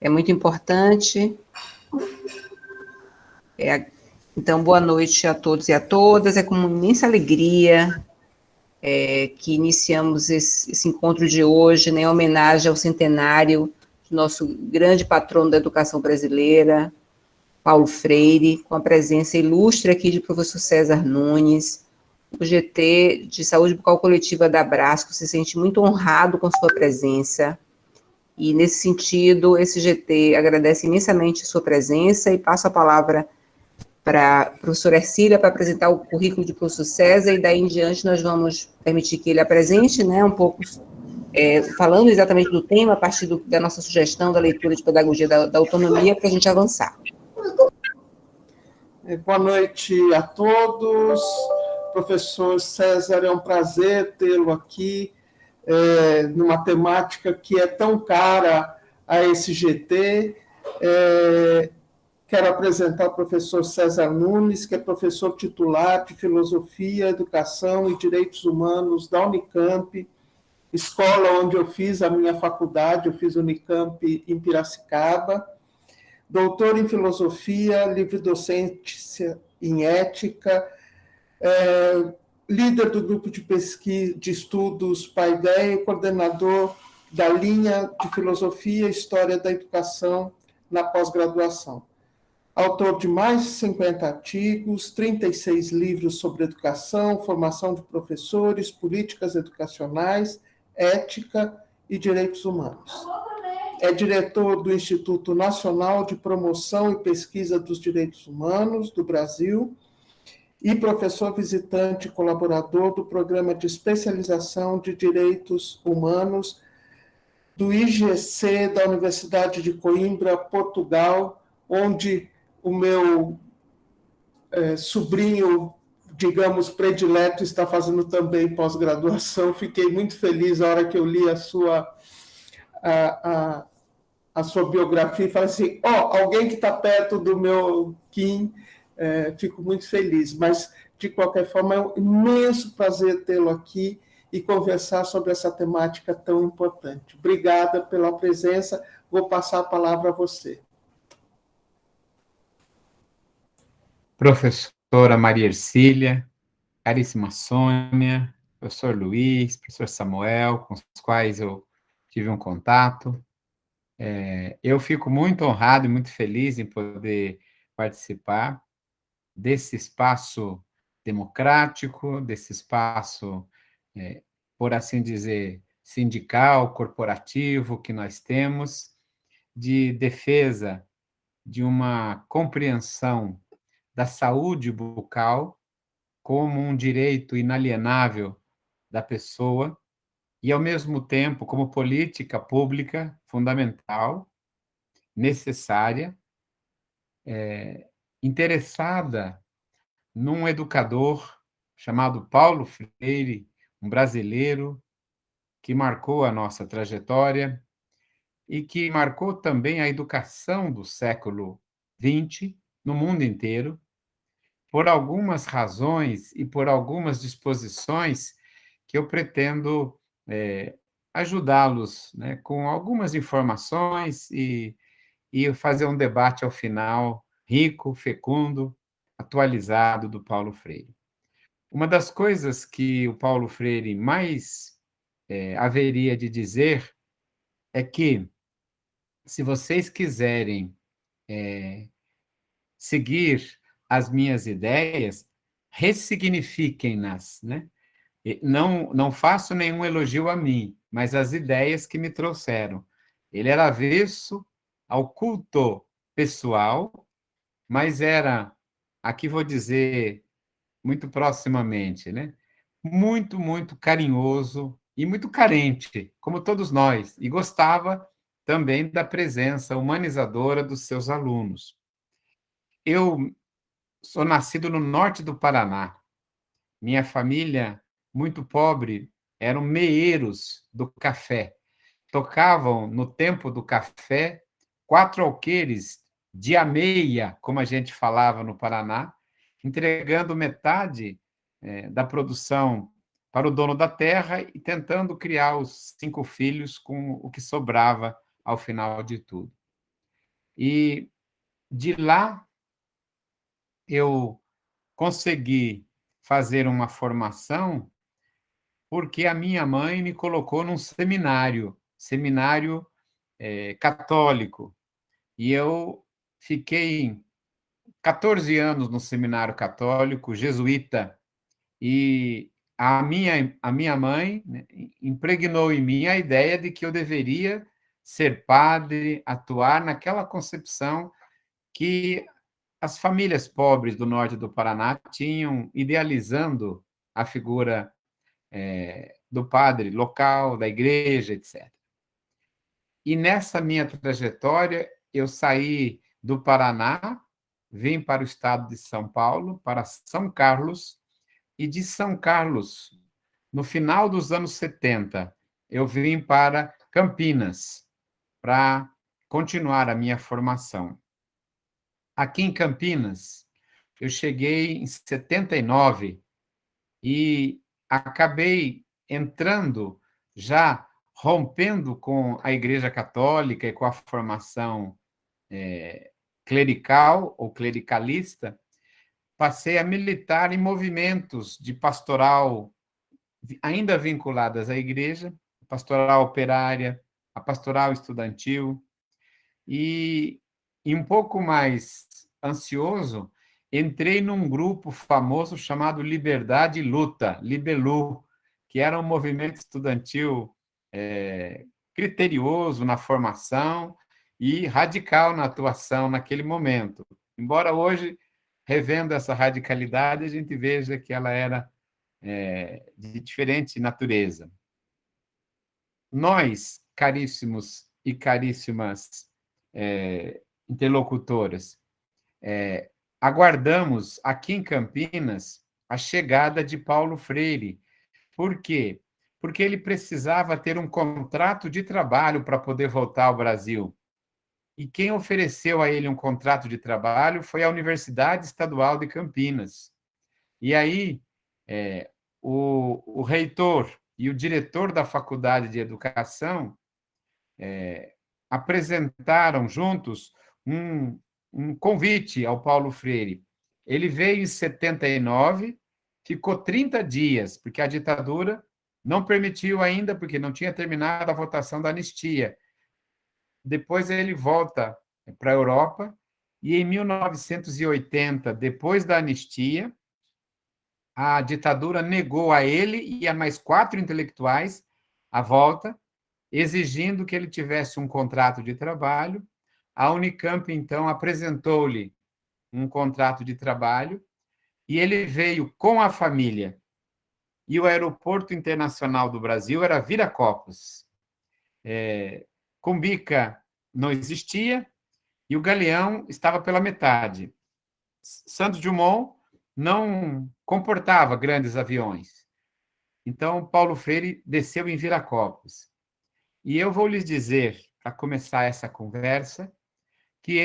é muito importante. Então, boa noite a todos e a todas. É com imensa alegria que iniciamos esse encontro de hoje, né, em homenagem ao centenário do nosso grande patrono da educação brasileira, Paulo Freire, com a presença ilustre aqui de professor César Nunes. O GT de Saúde Bucal Coletiva da Abrasco se sente muito honrado com sua presença. E, nesse sentido, esse GT agradece imensamente a sua presença e passo a palavra para a professora Ercília para apresentar o currículo de professor César, e daí em diante nós vamos permitir que ele apresente, né, um pouco, falando exatamente do tema, a partir da nossa sugestão da leitura de pedagogia da autonomia, para a gente avançar. Boa noite a todos. Professor César, é um prazer tê-lo aqui, numa temática que é tão cara a esse GT. Quero apresentar o professor César Nunes, que é professor titular de Filosofia, Educação e Direitos Humanos da Unicamp, escola onde eu fiz a minha faculdade, eu fiz Unicamp em Piracicaba, doutor em Filosofia, livre-docência em Ética, líder do grupo de pesquisa de estudos Paideia e coordenador da linha de Filosofia e História da Educação na pós-graduação. Autor de mais de 50 artigos, 36 livros sobre educação, formação de professores, políticas educacionais, ética e direitos humanos. É diretor do Instituto Nacional de Promoção e Pesquisa dos Direitos Humanos do Brasil e professor visitante e colaborador do Programa de Especialização de Direitos Humanos do IGC da Universidade de Coimbra, Portugal, onde o meu sobrinho, digamos, predileto, está fazendo também pós-graduação. Fiquei muito feliz na hora que eu li a sua biografia e falei assim, alguém que está perto do meu Kim, fico muito feliz. Mas, de qualquer forma, é um imenso prazer tê-lo aqui e conversar sobre essa temática tão importante. Obrigada pela presença. Vou passar a palavra a você. Professora Maria Ercília, caríssima Sônia, professor Luiz, professor Samuel, com os quais eu tive um contato. Eu fico muito honrado e muito feliz em poder participar desse espaço democrático, desse espaço, por assim dizer, sindical, corporativo que nós temos, de defesa de uma compreensão da saúde bucal como um direito inalienável da pessoa e, ao mesmo tempo, como política pública fundamental, necessária, interessada num educador chamado Paulo Freire, um brasileiro que marcou a nossa trajetória e que marcou também a educação do século XX no mundo inteiro, por algumas razões e por algumas disposições que eu pretendo ajudá-los, né, com algumas informações e fazer um debate ao final rico, fecundo, atualizado do Paulo Freire. Uma das coisas que o Paulo Freire mais haveria de dizer é que, se vocês quiserem seguir as minhas ideias, ressignifiquem-nas, né? Não faço nenhum elogio a mim, mas às ideias que me trouxeram. Ele era avesso ao culto pessoal, mas era, aqui vou dizer muito proximamente, né? Muito, muito carinhoso e muito carente, como todos nós, e gostava também da presença humanizadora dos seus alunos. Eu sou nascido no norte do Paraná. Minha família, muito pobre, eram meeiros do café. Tocavam, no tempo do café, 4 alqueires de ameia, como a gente falava no Paraná, entregando metade da produção para o dono da terra e tentando criar os 5 filhos com o que sobrava ao final de tudo. E de lá eu consegui fazer uma formação porque a minha mãe me colocou num seminário católico. E eu fiquei 14 anos no seminário católico, jesuíta, e a minha mãe, né, impregnou em mim a ideia de que eu deveria ser padre, atuar naquela concepção que as famílias pobres do norte do Paraná tinham, idealizando a figura do padre local, da igreja, etc. E nessa minha trajetória, eu saí do Paraná, vim para o estado de São Paulo, para São Carlos, e de São Carlos, no final dos anos 70, eu vim para Campinas para continuar a minha formação. Aqui em Campinas, eu cheguei em 79 e acabei entrando, já rompendo com a Igreja Católica e com a formação clerical ou clericalista, passei a militar em movimentos de pastoral ainda vinculadas à igreja, a pastoral operária, a pastoral estudantil, e um pouco mais ansioso, entrei num grupo famoso chamado Liberdade e Luta, Libelu, que era um movimento estudantil criterioso na formação e radical na atuação naquele momento. Embora hoje, revendo essa radicalidade, a gente veja que ela era de diferente natureza. Nós, caríssimos e caríssimas interlocutoras, aguardamos aqui em Campinas a chegada de Paulo Freire. Por quê? Porque ele precisava ter um contrato de trabalho para poder voltar ao Brasil. E quem ofereceu a ele um contrato de trabalho foi a Universidade Estadual de Campinas. E aí, o reitor e o diretor da Faculdade de Educação apresentaram juntos um convite ao Paulo Freire. Ele veio em 79, ficou 30 dias, porque a ditadura não permitiu ainda, porque não tinha terminado a votação da anistia. Depois ele volta para a Europa, e em 1980, depois da anistia, a ditadura negou a ele e a mais 4 intelectuais a volta, exigindo que ele tivesse um contrato de trabalho. A Unicamp, então, apresentou-lhe um contrato de trabalho e ele veio com a família. E o aeroporto internacional do Brasil era Viracopos. Cumbica não existia e o Galeão estava pela metade. Santos Dumont não comportava grandes aviões. Então, Paulo Freire desceu em Viracopos. E eu vou lhes dizer, para começar essa conversa, que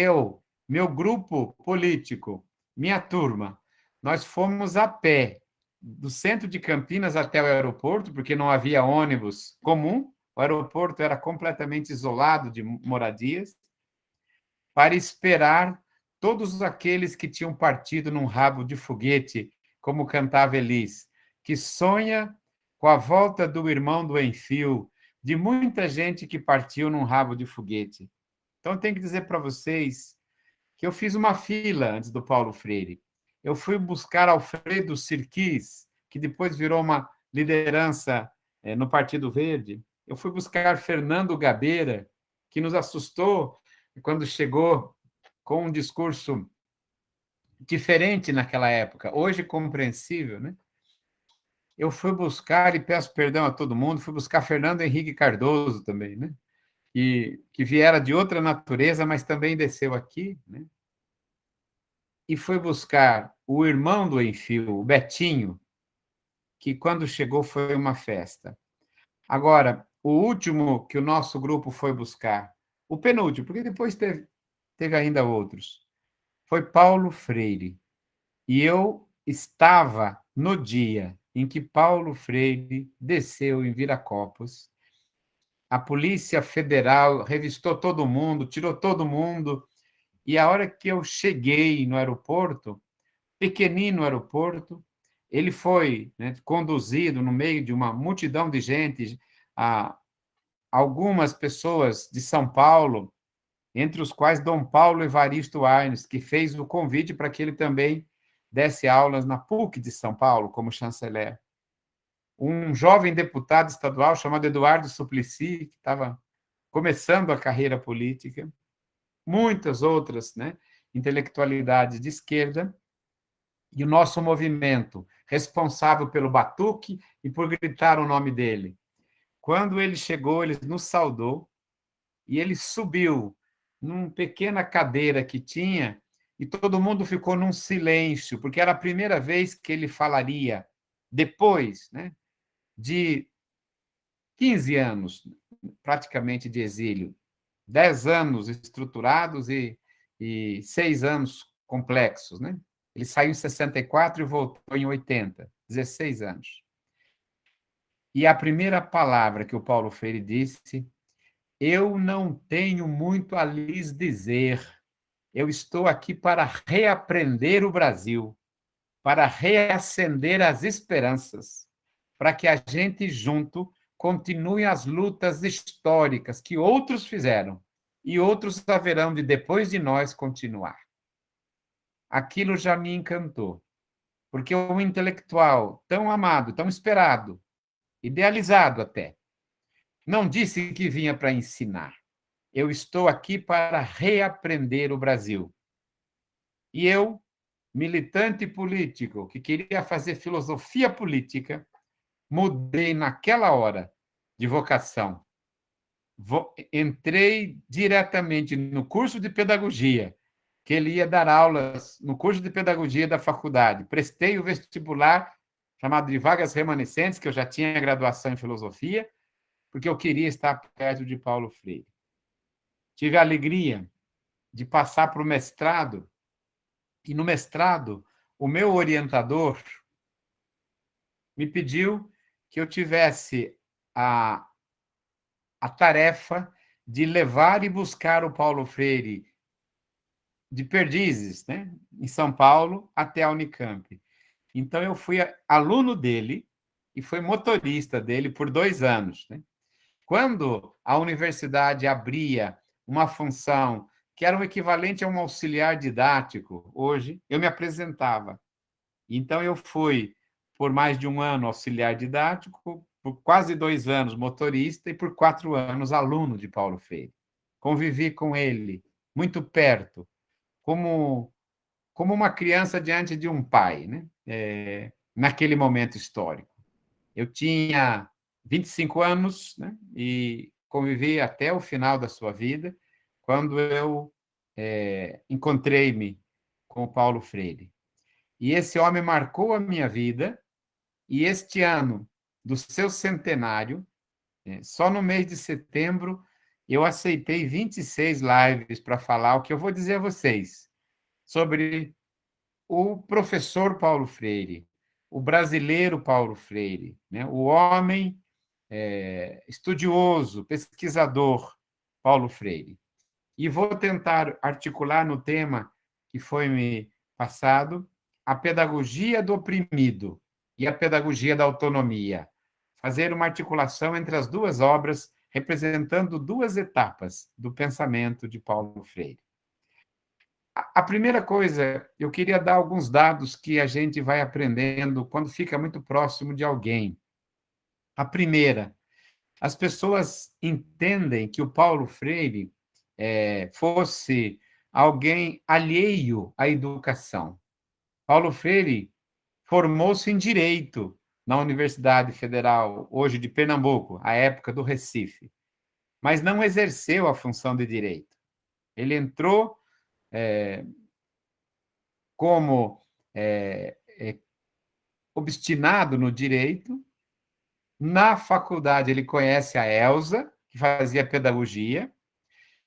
meu grupo político, minha turma, nós fomos a pé do centro de Campinas até o aeroporto, porque não havia ônibus comum, o aeroporto era completamente isolado de moradias, para esperar todos aqueles que tinham partido num rabo de foguete, como cantava Elis, que sonha com a volta do irmão do Enfio, de muita gente que partiu num rabo de foguete. Então, tenho que dizer para vocês que eu fiz uma fila antes do Paulo Freire. Eu fui buscar Alfredo Sirquis, que depois virou uma liderança no Partido Verde. Eu fui buscar Fernando Gabeira, que nos assustou quando chegou com um discurso diferente naquela época, hoje compreensível, né? Eu fui buscar, e peço perdão a todo mundo, fui buscar Fernando Henrique Cardoso também, né? Que viera de outra natureza, mas também desceu aqui, né? E fui buscar o irmão do Enfio, o Betinho, que quando chegou foi uma festa. Agora, o último que o nosso grupo foi buscar, o penúltimo, porque depois teve ainda outros, foi Paulo Freire. E eu estava no dia em que Paulo Freire desceu em Viracopos. A Polícia Federal revistou todo mundo, tirou todo mundo E a hora que eu cheguei no aeroporto, pequenino aeroporto, ele foi, né, conduzido no meio de uma multidão de gente, a algumas pessoas de São Paulo, entre os quais Dom Paulo Evaristo Arnes, que fez o convite para que ele também desse aulas na PUC de São Paulo, como chanceler. Um jovem deputado estadual chamado Eduardo Suplicy, que estava começando a carreira política, muitas outras, né, intelectualidades de esquerda, e o nosso movimento, responsável pelo batuque e por gritar o nome dele. Quando ele chegou, ele nos saudou, e ele subiu numa pequena cadeira que tinha, e todo mundo ficou num silêncio, porque era a primeira vez que ele falaria, depois, né, de 15 anos, praticamente, de exílio, 10 anos estruturados e 6 anos complexos, né? Ele saiu em 64 e voltou em 80, 16 anos. E a primeira palavra que o Paulo Freire disse: eu não tenho muito a lhes dizer, eu estou aqui para reaprender o Brasil, para reacender as esperanças, para que a gente junto continue as lutas históricas que outros fizeram e outros haverão de, depois de nós, continuar. Aquilo já me encantou, porque um intelectual tão amado, tão esperado, idealizado até, não disse que vinha para ensinar. Eu estou aqui para reaprender o Brasil. E eu, militante político, que queria fazer filosofia política, mudei naquela hora de vocação. Entrei diretamente no curso de pedagogia, que ele ia dar aulas no curso de pedagogia da faculdade. Prestei o vestibular, chamado de vagas remanescentes, que eu já tinha graduação em filosofia, porque eu queria estar perto de Paulo Freire. Tive a alegria de passar para o mestrado, e no mestrado, o meu orientador me pediu que eu tivesse a tarefa de levar e buscar o Paulo Freire de Perdizes, né, em São Paulo, até a Unicamp. Então, eu fui aluno dele e fui motorista dele por 2 anos, né? Quando a universidade abria uma função que era o equivalente a um auxiliar didático, hoje, eu me apresentava. Então, eu fui, por mais de 1 ano, auxiliar didático, por quase 2 anos, motorista, e por 4 anos, aluno de Paulo Freire. Convivi com ele muito perto, como uma criança diante de um pai, né? Naquele momento histórico. Eu tinha 25 anos, né? E convivi até o final da sua vida, quando eu encontrei-me com o Paulo Freire. E esse homem marcou a minha vida, e este ano do seu centenário, só no mês de setembro, eu aceitei 26 lives para falar o que eu vou dizer a vocês sobre o professor Paulo Freire, o brasileiro Paulo Freire, né? O homem estudioso, pesquisador Paulo Freire. E vou tentar articular no tema que foi me passado a pedagogia do oprimido e a pedagogia da autonomia. Fazer uma articulação entre as duas obras, representando 2 etapas do pensamento de Paulo Freire. A primeira coisa, eu queria dar alguns dados que a gente vai aprendendo quando fica muito próximo de alguém. A primeira, as pessoas entendem que o Paulo Freire fosse alguém alheio à educação. Paulo Freire formou-se em Direito na Universidade Federal, hoje de Pernambuco, à época do Recife, mas não exerceu a função de direito. Ele entrou como obstinado no direito. Na faculdade, ele conhece a Elsa, que fazia pedagogia,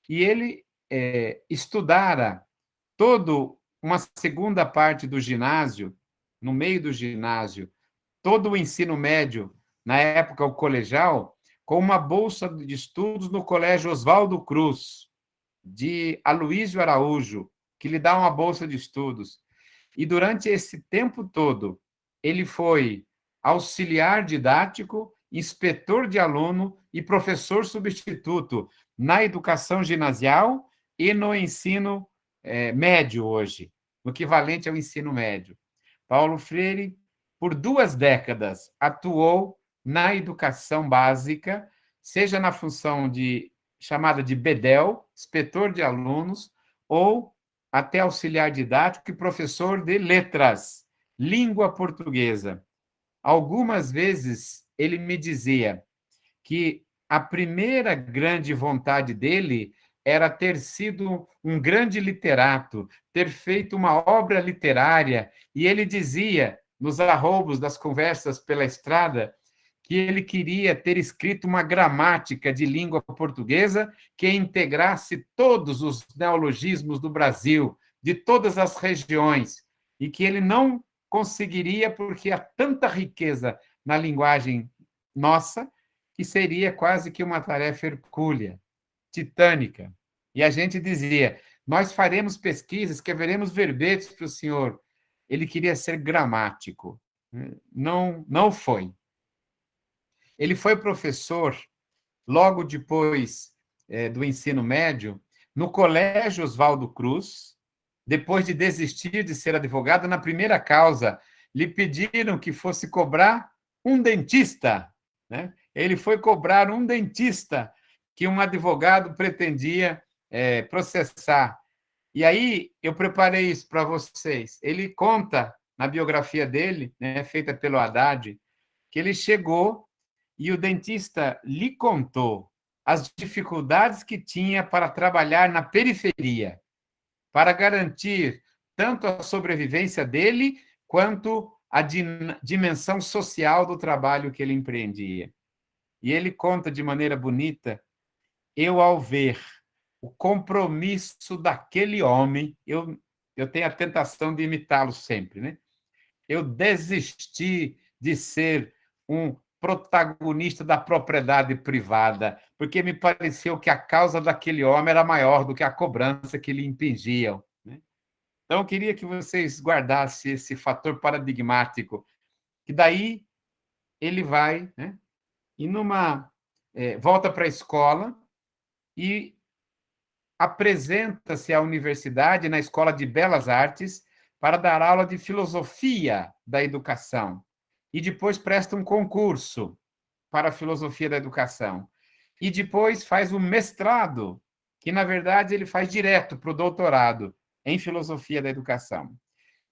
e ele estudara toda uma segunda parte do ginásio, no meio do ginásio, todo o ensino médio, na época o colegial, com uma bolsa de estudos no Colégio Oswaldo Cruz, de Aloísio Araújo, que lhe dá uma bolsa de estudos. E durante esse tempo todo, ele foi auxiliar didático, inspetor de aluno e professor substituto na educação ginasial e no ensino médio hoje, no equivalente ao ensino médio. Paulo Freire, por 2 décadas, atuou na educação básica, seja na função chamada de bedel, inspetor de alunos, ou até auxiliar didático e professor de letras, língua portuguesa. Algumas vezes ele me dizia que a primeira grande vontade dele era ter sido um grande literato, ter feito uma obra literária, e ele dizia, nos arroubos das conversas pela estrada, que ele queria ter escrito uma gramática de língua portuguesa que integrasse todos os neologismos do Brasil, de todas as regiões, e que ele não conseguiria porque há tanta riqueza na linguagem nossa que seria quase que uma tarefa hercúlea, titânica. E a gente dizia, nós faremos pesquisas, escreveremos verbetes para o senhor. Ele queria ser gramático. Não foi. Ele foi professor, logo depois do ensino médio, no Colégio Oswaldo Cruz, depois de desistir de ser advogado, na primeira causa, lhe pediram que fosse cobrar um dentista, né? Ele foi cobrar um dentista que um advogado pretendia processar. E aí, eu preparei isso para vocês. Ele conta, na biografia dele, né, feita pelo Haddad, que ele chegou e o dentista lhe contou as dificuldades que tinha para trabalhar na periferia, para garantir tanto a sobrevivência dele, quanto a dimensão social do trabalho que ele empreendia. E ele conta de maneira bonita, eu, ao ver o compromisso daquele homem, eu tenho a tentação de imitá-lo sempre, né? Eu desisti de ser um protagonista da propriedade privada, porque me pareceu que a causa daquele homem era maior do que a cobrança que lhe impingiam. Né? Então, eu queria que vocês guardassem esse fator paradigmático, que daí ele vai, né? E volta para a escola e apresenta-se à universidade, na Escola de Belas Artes, para dar aula de filosofia da educação. E depois presta um concurso para a filosofia da educação. E depois faz o mestrado, que, na verdade, ele faz direto para o doutorado em filosofia da educação.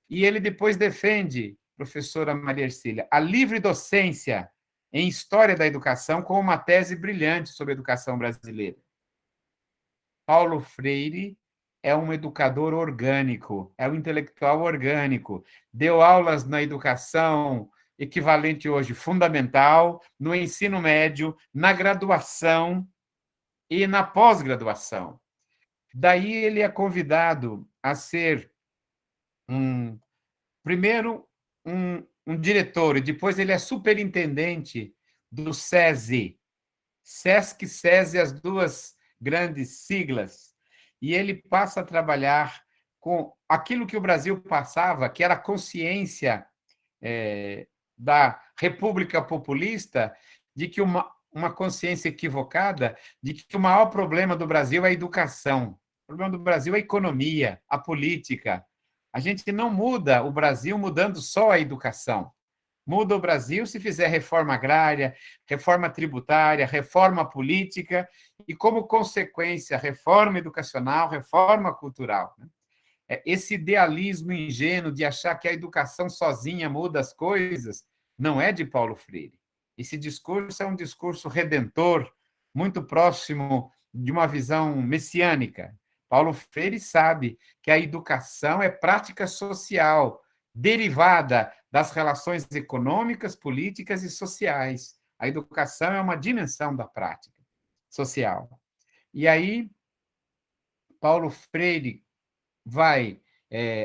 E ele depois defende, professora Maria Ercília, a livre docência em História da Educação com uma tese brilhante sobre a educação brasileira. Paulo Freire é um educador orgânico, é um intelectual orgânico. Deu aulas na educação equivalente hoje fundamental, no ensino médio, na graduação e na pós-graduação. Daí ele é convidado a ser primeiro um diretor, e depois ele é superintendente do SESI. SESC e SESI, as duas grandes siglas, e ele passa a trabalhar com aquilo que o Brasil passava, que era a consciência da República Populista, de que uma consciência equivocada de que o maior problema do Brasil é a educação. O problema do Brasil é a economia, a política. A gente não muda o Brasil mudando só a educação. Muda o Brasil se fizer reforma agrária, reforma tributária, reforma política e, como consequência, reforma educacional, reforma cultural. Esse idealismo ingênuo de achar que a educação sozinha muda as coisas não é de Paulo Freire. Esse discurso é um discurso redentor, muito próximo de uma visão messiânica. Paulo Freire sabe que a educação é prática social, derivada das relações econômicas, políticas e sociais. A educação é uma dimensão da prática social. E aí, Paulo Freire vai,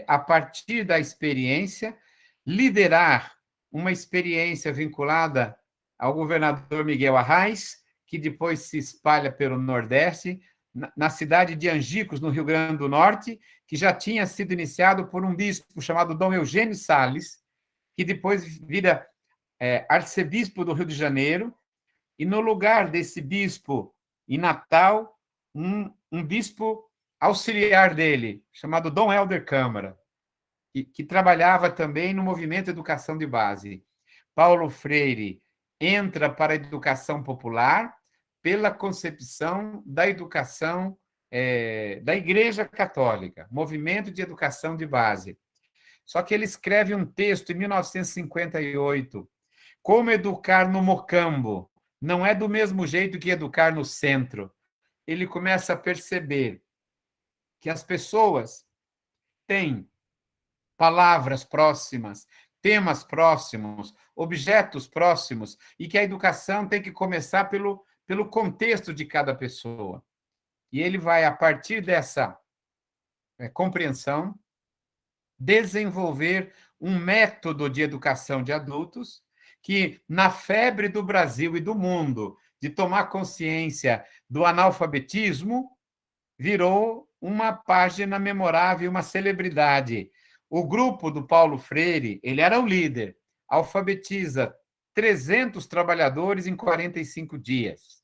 a partir da experiência, liderar uma experiência vinculada ao governador Miguel Arraes, que depois se espalha pelo Nordeste, na cidade de Angicos, no Rio Grande do Norte, que já tinha sido iniciado por um bispo chamado Dom Eugênio Salles, que depois vira arcebispo do Rio de Janeiro, e no lugar desse bispo, em Natal, um bispo auxiliar dele, chamado Dom Helder Câmara, que trabalhava também no movimento Educação de Base. Paulo Freire entra para a educação popular pela concepção da educação da Igreja Católica, movimento de educação de base. Só que ele escreve um texto em 1958, Como Educar no Mocambo. Não é do mesmo jeito que educar no centro. Ele começa a perceber que as pessoas têm palavras próximas, temas próximos, objetos próximos, e que a educação tem que começar pelo contexto de cada pessoa. E ele vai, a partir dessa compreensão, desenvolver um método de educação de adultos que, na febre do Brasil e do mundo de tomar consciência do analfabetismo, virou uma página memorável, uma celebridade. O grupo do Paulo Freire, ele era o líder, alfabetiza 300 trabalhadores em 45 dias.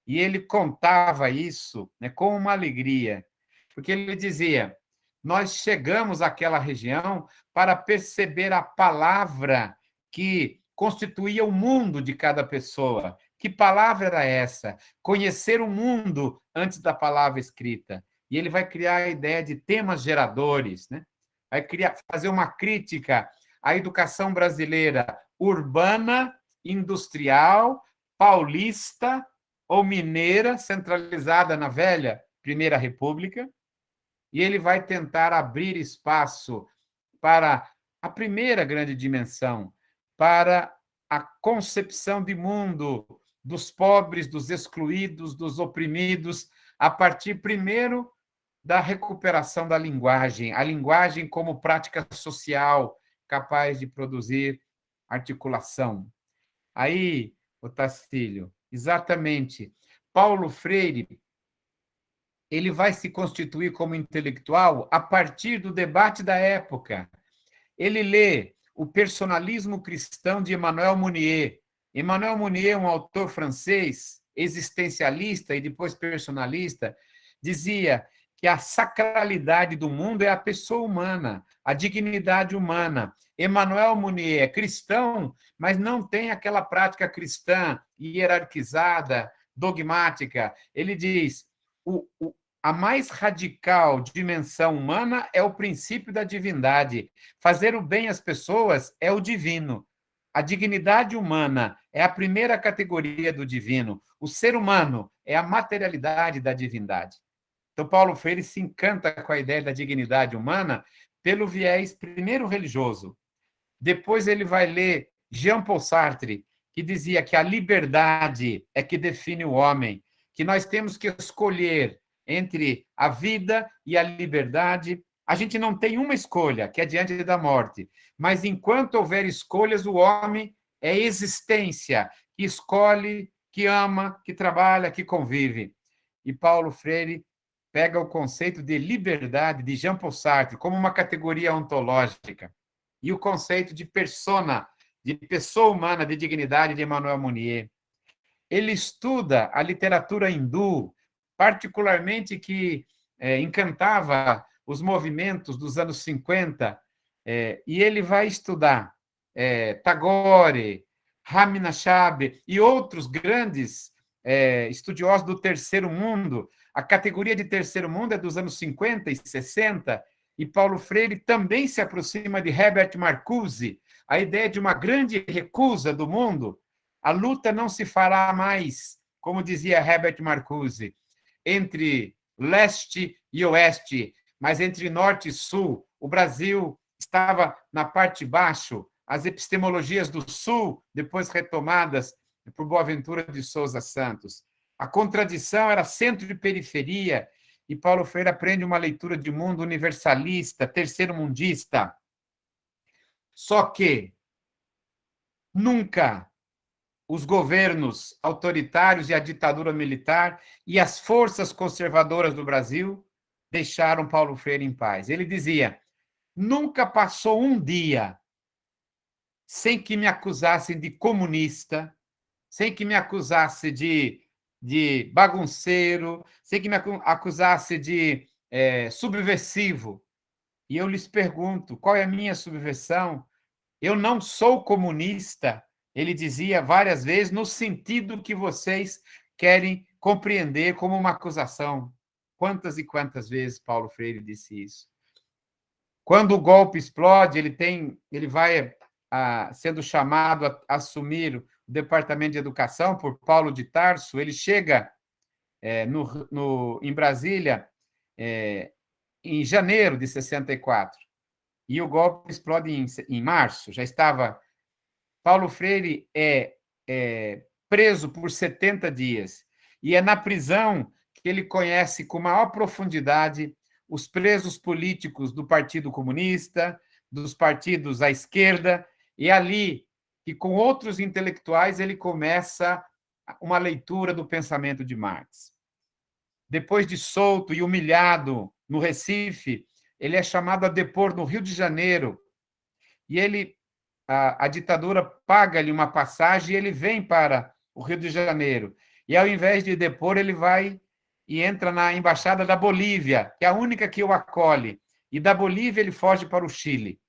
E ele contava isso, né, com uma alegria, porque ele dizia: nós chegamos àquela região para perceber a palavra que constituía o mundo de cada pessoa. Que palavra era essa? Conhecer o mundo antes da palavra escrita. E ele vai criar a ideia de temas geradores, né? Vai fazer uma crítica à educação brasileira urbana, industrial, paulista ou mineira, centralizada na velha Primeira República, e ele vai tentar abrir espaço para a primeira grande dimensão, para a concepção de mundo dos pobres, dos excluídos, dos oprimidos, a partir, primeiro, da recuperação da linguagem, a linguagem como prática social capaz de produzir articulação. Aí, Otacílio, exatamente, Paulo Freire, ele vai se constituir como intelectual a partir do debate da época. Ele lê O Personalismo Cristão, de Emmanuel Mounier. Emmanuel Mounier, um autor francês, existencialista e depois personalista, dizia que a sacralidade do mundo é a pessoa humana, a dignidade humana. Emmanuel Mounier é cristão, mas não tem aquela prática cristã hierarquizada, dogmática. Ele diz: a mais radical dimensão humana é o princípio da divindade. Fazer o bem às pessoas é o divino. A dignidade humana é a primeira categoria do divino. O ser humano é a materialidade da divindade. Então, Paulo Freire se encanta com a ideia da dignidade humana pelo viés, primeiro, religioso. Depois ele vai ler Jean-Paul Sartre, que dizia que a liberdade é que define o homem, que nós temos que escolher entre a vida e a liberdade. A gente não tem uma escolha, que é diante da morte, mas enquanto houver escolhas, o homem é existência, que escolhe, que ama, que trabalha, que convive. E Paulo Freire pega o conceito de liberdade de Jean-Paul Sartre como uma categoria ontológica e o conceito de persona, de pessoa humana, de dignidade, de Emmanuel Mounier. Ele estuda a literatura hindu, particularmente que encantava os movimentos dos anos 50, e ele vai estudar Tagore, Raminashab e outros grandes estudiosos do terceiro mundo. A categoria de terceiro mundo é dos anos 50 e 60, e Paulo Freire também se aproxima de Herbert Marcuse, a ideia de uma grande recusa do mundo. A luta não se fará mais, como dizia Herbert Marcuse, entre leste e oeste, mas entre norte e sul. O Brasil estava na parte de baixo, as epistemologias do sul, depois retomadas por Boaventura de Souza Santos. A contradição era centro e periferia, e Paulo Freire aprende uma leitura de mundo universalista, terceiro-mundista. Só que nunca os governos autoritários e a ditadura militar e as forças conservadoras do Brasil deixaram Paulo Freire em paz. Ele dizia: nunca passou um dia sem que me acusassem de comunista, sem que me acusasse de bagunceiro, sem que me acusasse de subversivo. E eu lhes pergunto, qual é a minha subversão? Eu não sou comunista, ele dizia várias vezes, no sentido que vocês querem compreender como uma acusação. Quantas e quantas vezes Paulo Freire disse isso? Quando o golpe explode, ele vai sendo chamado a assumir o Departamento de Educação por Paulo de Tarso. Ele chega em Brasília em janeiro de 64, e o golpe explode em março. Já estava... Paulo Freire é preso por 70 dias, e é na prisão que ele conhece com maior profundidade os presos políticos do Partido Comunista, dos partidos à esquerda, e ali, que com outros intelectuais, ele começa uma leitura do pensamento de Marx. Depois de solto e humilhado no Recife, ele é chamado a depor no Rio de Janeiro, e a ditadura paga-lhe uma passagem e ele vem para o Rio de Janeiro. E, ao invés de depor, ele vai e entra na Embaixada da Bolívia, que é a única que o acolhe. E da Bolívia ele foge para o Chile.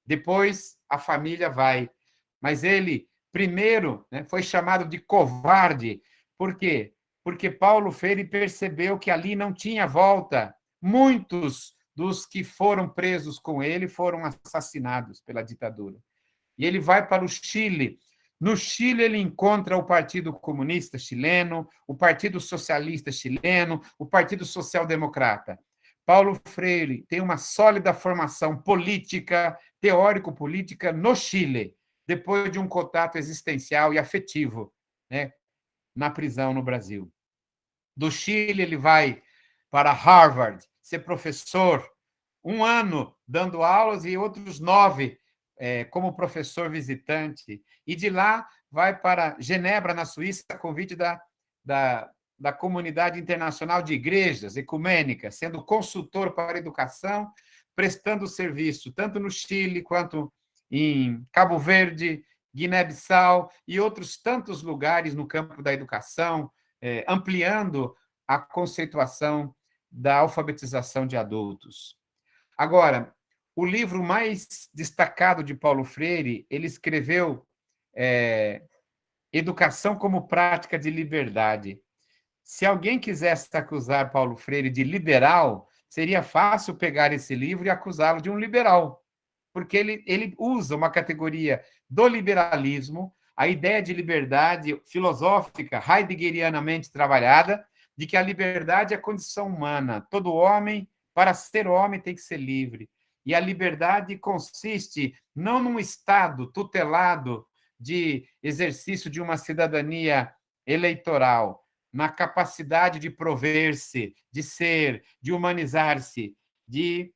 Depois, a família vai. Mas ele, primeiro, foi chamado de covarde. Por quê? Porque Paulo Freire percebeu que ali não tinha volta. Muitos dos que foram presos com ele foram assassinados pela ditadura. E ele vai para o Chile. No Chile, ele encontra o Partido Comunista Chileno, o Partido Socialista Chileno, o Partido Social Democrata. Paulo Freire tem uma sólida formação política, teórico-política no Chile, depois de um contato existencial e afetivo, na prisão no Brasil. Do Chile, ele vai para Harvard, ser professor, 1 ano dando aulas e outros 9 como professor visitante. E de lá vai para Genebra, na Suíça, a convite da Comunidade Internacional de Igrejas Ecumênicas, sendo consultor para a educação, prestando serviço tanto no Chile quanto em Cabo Verde, Guiné-Bissau e outros tantos lugares no campo da educação, ampliando a conceituação da alfabetização de adultos. Agora, o livro mais destacado de Paulo Freire, ele escreveu Educação como Prática de Liberdade. Se alguém quisesse acusar Paulo Freire de liberal, seria fácil pegar esse livro e acusá-lo de um liberal, porque ele usa uma categoria do liberalismo, a ideia de liberdade filosófica, heideggerianamente trabalhada, de que a liberdade é a condição humana. Todo homem, para ser homem, tem que ser livre. E a liberdade consiste não num Estado tutelado de exercício de uma cidadania eleitoral, na capacidade de prover-se, de ser, de humanizar-se, de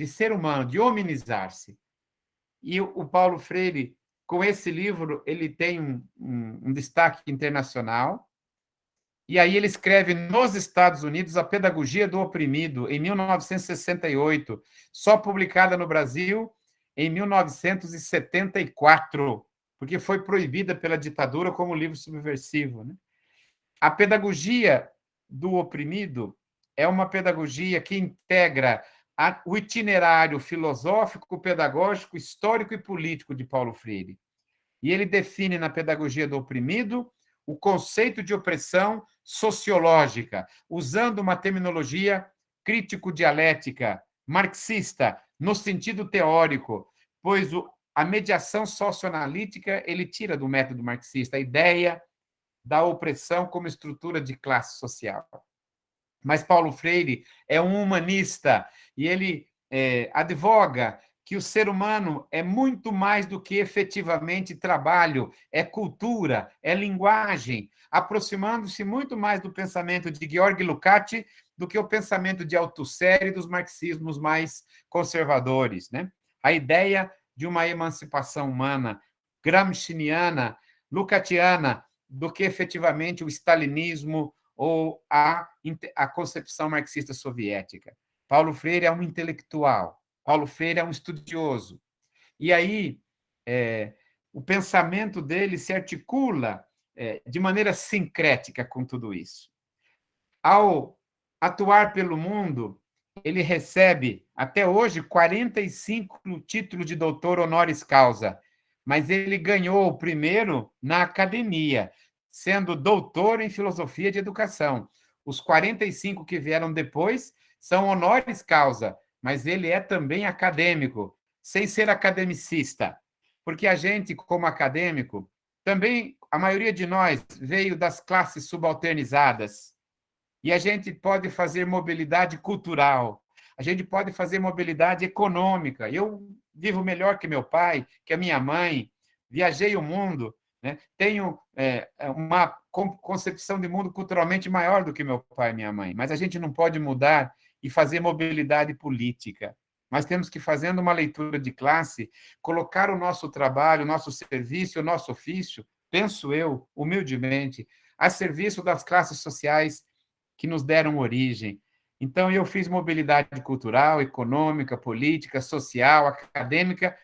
ser humano, de hominizar-se. E o Paulo Freire, com esse livro, ele tem um destaque internacional. E aí ele escreve nos Estados Unidos A Pedagogia do Oprimido, em 1968, só publicada no Brasil em 1974, porque foi proibida pela ditadura como livro subversivo. A Pedagogia do Oprimido é uma pedagogia que integra o itinerário filosófico, pedagógico, histórico e político de Paulo Freire. E ele define na Pedagogia do Oprimido o conceito de opressão sociológica, usando uma terminologia crítico-dialética, marxista, no sentido teórico, pois a mediação socioanalítica ele tira do método marxista a ideia da opressão como estrutura de classe social. Mas Paulo Freire é um humanista e ele advoga que o ser humano é muito mais do que efetivamente trabalho, é cultura, é linguagem, aproximando-se muito mais do pensamento de Georg Lukács do que o pensamento de Althusser e dos marxismos mais conservadores. A ideia de uma emancipação humana gramsciana lucatiana do que efetivamente o stalinismo ou a concepção marxista soviética. Paulo Freire é um intelectual, Paulo Freire é um estudioso. E aí, o pensamento dele se articula de maneira sincrética com tudo isso. Ao atuar pelo mundo, ele recebe, até hoje, 45 títulos de doutor honoris causa, mas ele ganhou o primeiro na academia, sendo doutor em filosofia de educação. Os 45 que vieram depois são honoris causa, mas ele é também acadêmico, sem ser academicista. Porque a gente, como acadêmico, também, a maioria de nós veio das classes subalternizadas, e a gente pode fazer mobilidade cultural, a gente pode fazer mobilidade econômica. Eu vivo melhor que meu pai, que a minha mãe, viajei o mundo, né? Tenho uma concepção de mundo culturalmente maior do que meu pai e minha mãe, mas a gente não pode mudar e fazer mobilidade política. Nós temos que, fazendo uma leitura de classe, colocar o nosso trabalho, o nosso serviço, o nosso ofício, penso eu, humildemente, a serviço das classes sociais que nos deram origem. Então, eu fiz mobilidade cultural, econômica, política, social, acadêmica,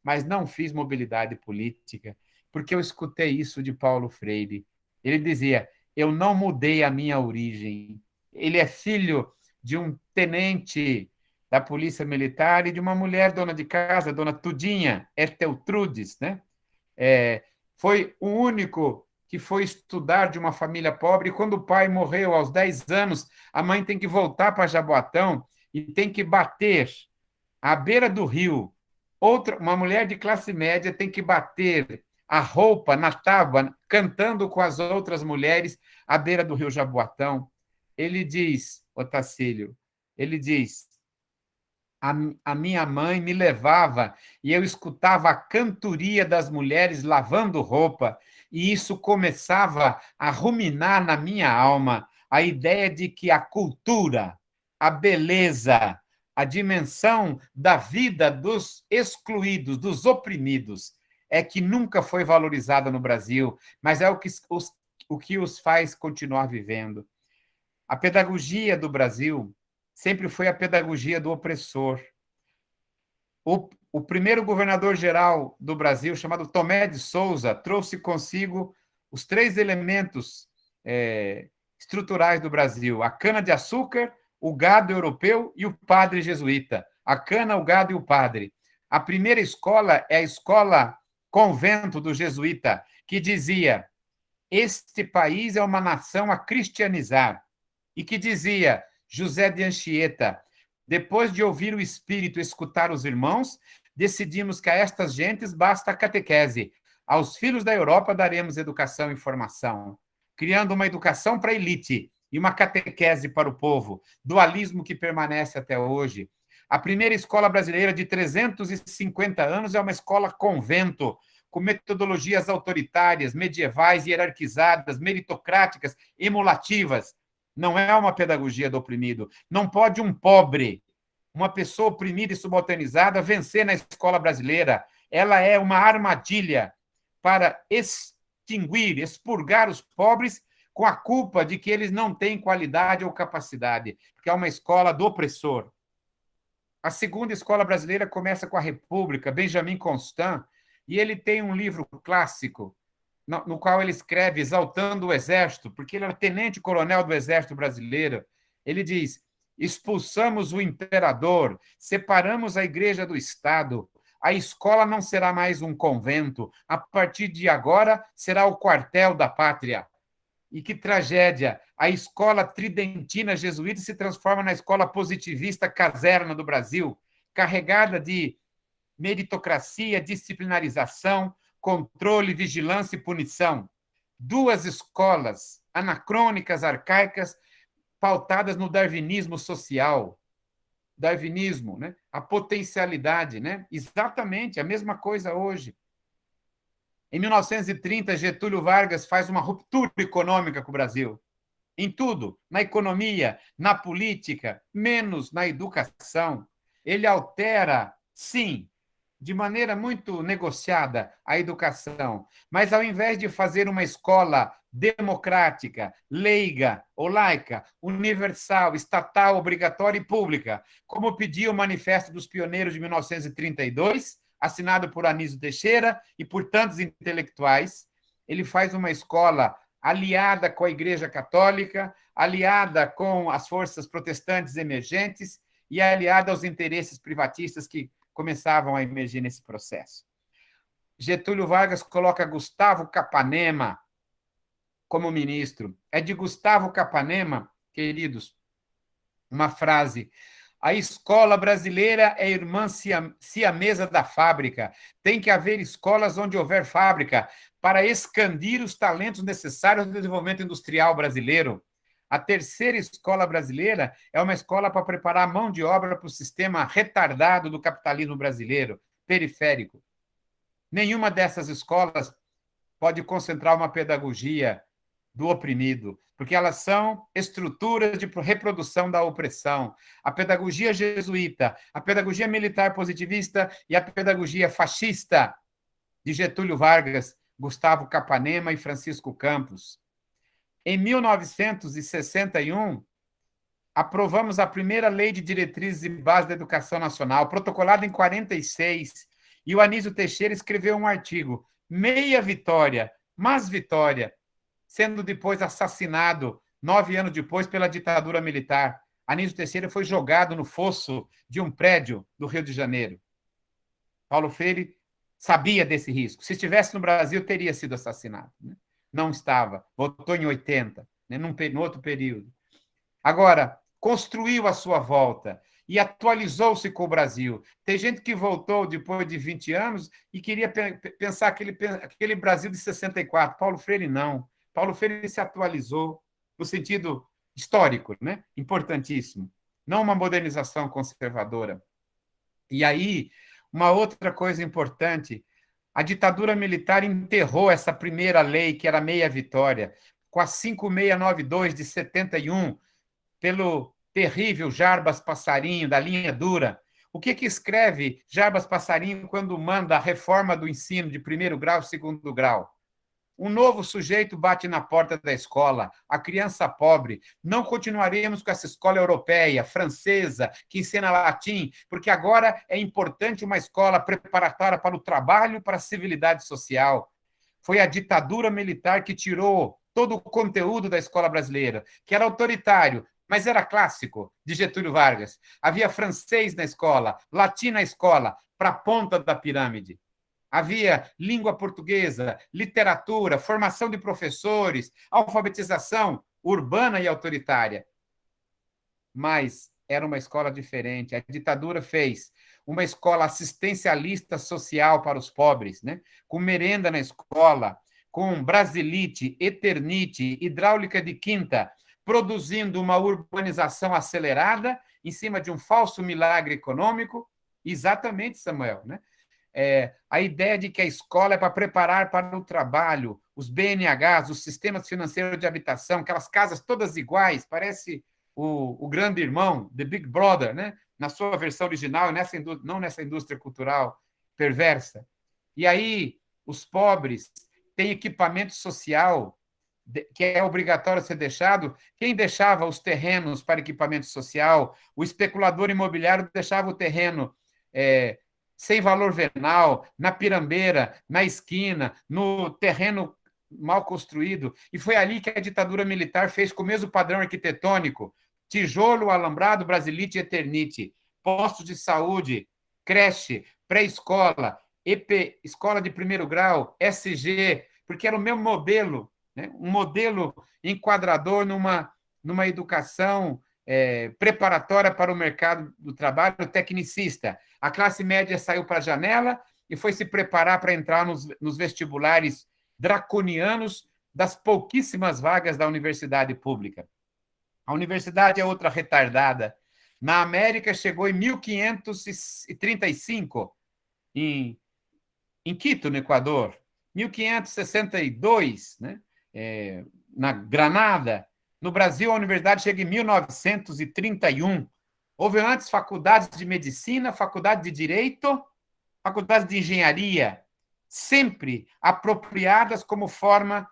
mas não fiz mobilidade política, porque eu escutei isso de Paulo Freire. Ele dizia: eu não mudei a minha origem. Ele é filho de um tenente da Polícia Militar e de uma mulher dona de casa, dona Tudinha Erteltrudes, né? Foi o único que foi estudar de uma família pobre, e quando o pai morreu aos 10 anos, a mãe tem que voltar para Jaboatão e tem que bater à beira do rio. Uma mulher de classe média tem que bater a roupa na tábua, cantando com as outras mulheres à beira do rio Jaboatão. Ele diz, Otacílio, ele diz: a minha mãe me levava e eu escutava a cantoria das mulheres lavando roupa, e isso começava a ruminar na minha alma a ideia de que a cultura, a beleza, a dimensão da vida dos excluídos, dos oprimidos, é que nunca foi valorizada no Brasil, mas é o que os faz continuar vivendo. A pedagogia do Brasil sempre foi a pedagogia do opressor. O primeiro governador-geral do Brasil, chamado Tomé de Souza, trouxe consigo os 3 elementos estruturais do Brasil: a cana-de-açúcar, o gado europeu e o padre jesuíta. A cana, o gado e o padre. A primeira escola é a escola convento do jesuíta, que dizia: este país é uma nação a cristianizar. E que dizia José de Anchieta: depois de ouvir o Espírito e escutar os irmãos, decidimos que a estas gentes basta a catequese. Aos filhos da Europa daremos educação e formação, criando uma educação para a elite e uma catequese para o povo, dualismo que permanece até hoje. A primeira escola brasileira de 350 anos é uma escola convento, com metodologias autoritárias, medievais, hierarquizadas, meritocráticas, emulativas. Não é uma pedagogia do oprimido. Não pode um pobre, uma pessoa oprimida e subalternizada, vencer na escola brasileira. Ela é uma armadilha para extinguir, expurgar os pobres com a culpa de que eles não têm qualidade ou capacidade, porque é uma escola do opressor. A segunda escola brasileira começa com a República, Benjamin Constant, e ele tem um livro clássico, no qual ele escreve exaltando o Exército, porque ele era tenente-coronel do Exército Brasileiro. Ele diz: expulsamos o imperador, separamos a igreja do Estado, a escola não será mais um convento, a partir de agora será o quartel da pátria. E que tragédia! A escola tridentina jesuíta se transforma na escola positivista caserna do Brasil, carregada de meritocracia, disciplinarização, controle, vigilância e punição. 2 escolas anacrônicas, arcaicas, pautadas no darwinismo social. Darwinismo, né? A potencialidade, né? Exatamente a mesma coisa hoje. Em 1930, Getúlio Vargas faz uma ruptura econômica com o Brasil. Em tudo, na economia, na política, menos na educação. Ele altera, sim, de maneira muito negociada a educação, mas ao invés de fazer uma escola democrática, leiga ou laica, universal, estatal, obrigatória e pública, como pedia o Manifesto dos Pioneiros de 1932, assinado por Anísio Teixeira e por tantos intelectuais, ele faz uma escola aliada com a Igreja Católica, aliada com as forças protestantes emergentes e aliada aos interesses privatistas que começavam a emergir nesse processo. Getúlio Vargas coloca Gustavo Capanema como ministro. É de Gustavo Capanema, queridos, uma frase: a escola brasileira é irmã siamesa da fábrica. Tem que haver escolas onde houver fábrica para expandir os talentos necessários ao desenvolvimento industrial brasileiro. A terceira escola brasileira é uma escola para preparar a mão de obra para o sistema retardado do capitalismo brasileiro, periférico. Nenhuma dessas escolas pode concentrar uma pedagogia do oprimido, porque elas são estruturas de reprodução da opressão. A pedagogia jesuíta, a pedagogia militar positivista e a pedagogia fascista de Getúlio Vargas, Gustavo Capanema e Francisco Campos. Em 1961, aprovamos a primeira Lei de Diretrizes e Bases da Educação Nacional, protocolada em 46, e o Anísio Teixeira escreveu um artigo, Meia Vitória, mas Vitória, sendo depois assassinado, 9 anos depois, pela ditadura militar. Anísio Teixeira foi jogado no fosso de um prédio do Rio de Janeiro. Paulo Freire sabia desse risco. Se estivesse no Brasil, teria sido assassinado. Não estava. Voltou em 80, num outro período. Agora, construiu a sua volta e atualizou-se com o Brasil. Tem gente que voltou depois de 20 anos e queria pensar aquele Brasil de 64. Paulo Freire, não. Paulo Freire se atualizou no sentido histórico, né? Importantíssimo. Não uma modernização conservadora. E aí, uma outra coisa importante, a ditadura militar enterrou essa primeira lei, que era Meia Vitória, com a 5692 de 71, pelo terrível Jarbas Passarinho, da linha dura. O que escreve Jarbas Passarinho quando manda a reforma do ensino de primeiro grau e segundo grau? Um novo sujeito bate na porta da escola, a criança pobre. Não continuaremos com essa escola europeia, francesa, que ensina latim, porque agora é importante uma escola preparatória para o trabalho e para a civilidade social. Foi a ditadura militar que tirou todo o conteúdo da escola brasileira, que era autoritário, mas era clássico, de Getúlio Vargas. Havia francês na escola, latim na escola, para a ponta da pirâmide. Havia língua portuguesa, literatura, formação de professores, alfabetização urbana e autoritária. Mas era uma escola diferente. A ditadura fez uma escola assistencialista social para os pobres, né? Com merenda na escola, com brasilite, eternite, hidráulica de quinta, produzindo uma urbanização acelerada em cima de um falso milagre econômico. Exatamente, Samuel, né? A ideia de que a escola é para preparar para o trabalho, os BNHs, os sistemas financeiros de habitação, aquelas casas todas iguais, parece o grande irmão, The Big Brother, né? Na sua versão original, não nessa indústria cultural perversa. E aí, os pobres têm equipamento social que é obrigatório ser deixado. Quem deixava os terrenos para equipamento social? O especulador imobiliário deixava o terreno sem valor venal, na pirambeira, na esquina, no terreno mal construído. E foi ali que a ditadura militar fez com o mesmo padrão arquitetônico: tijolo, alambrado, brasilite e eternite, postos de saúde, creche, pré-escola, escola de primeiro grau, SG, porque era o mesmo modelo, né? Um modelo enquadrador numa educação preparatória para o mercado do trabalho tecnicista. A classe média saiu para a janela e foi se preparar para entrar nos vestibulares draconianos das pouquíssimas vagas da universidade pública. A universidade é outra retardada. Na América, chegou em 1535, em Quito, no Equador. 1562, né? Na Granada. No Brasil, a universidade chega em 1931. Houve antes faculdades de medicina, faculdade de direito faculdades de engenharia, sempre apropriadas como forma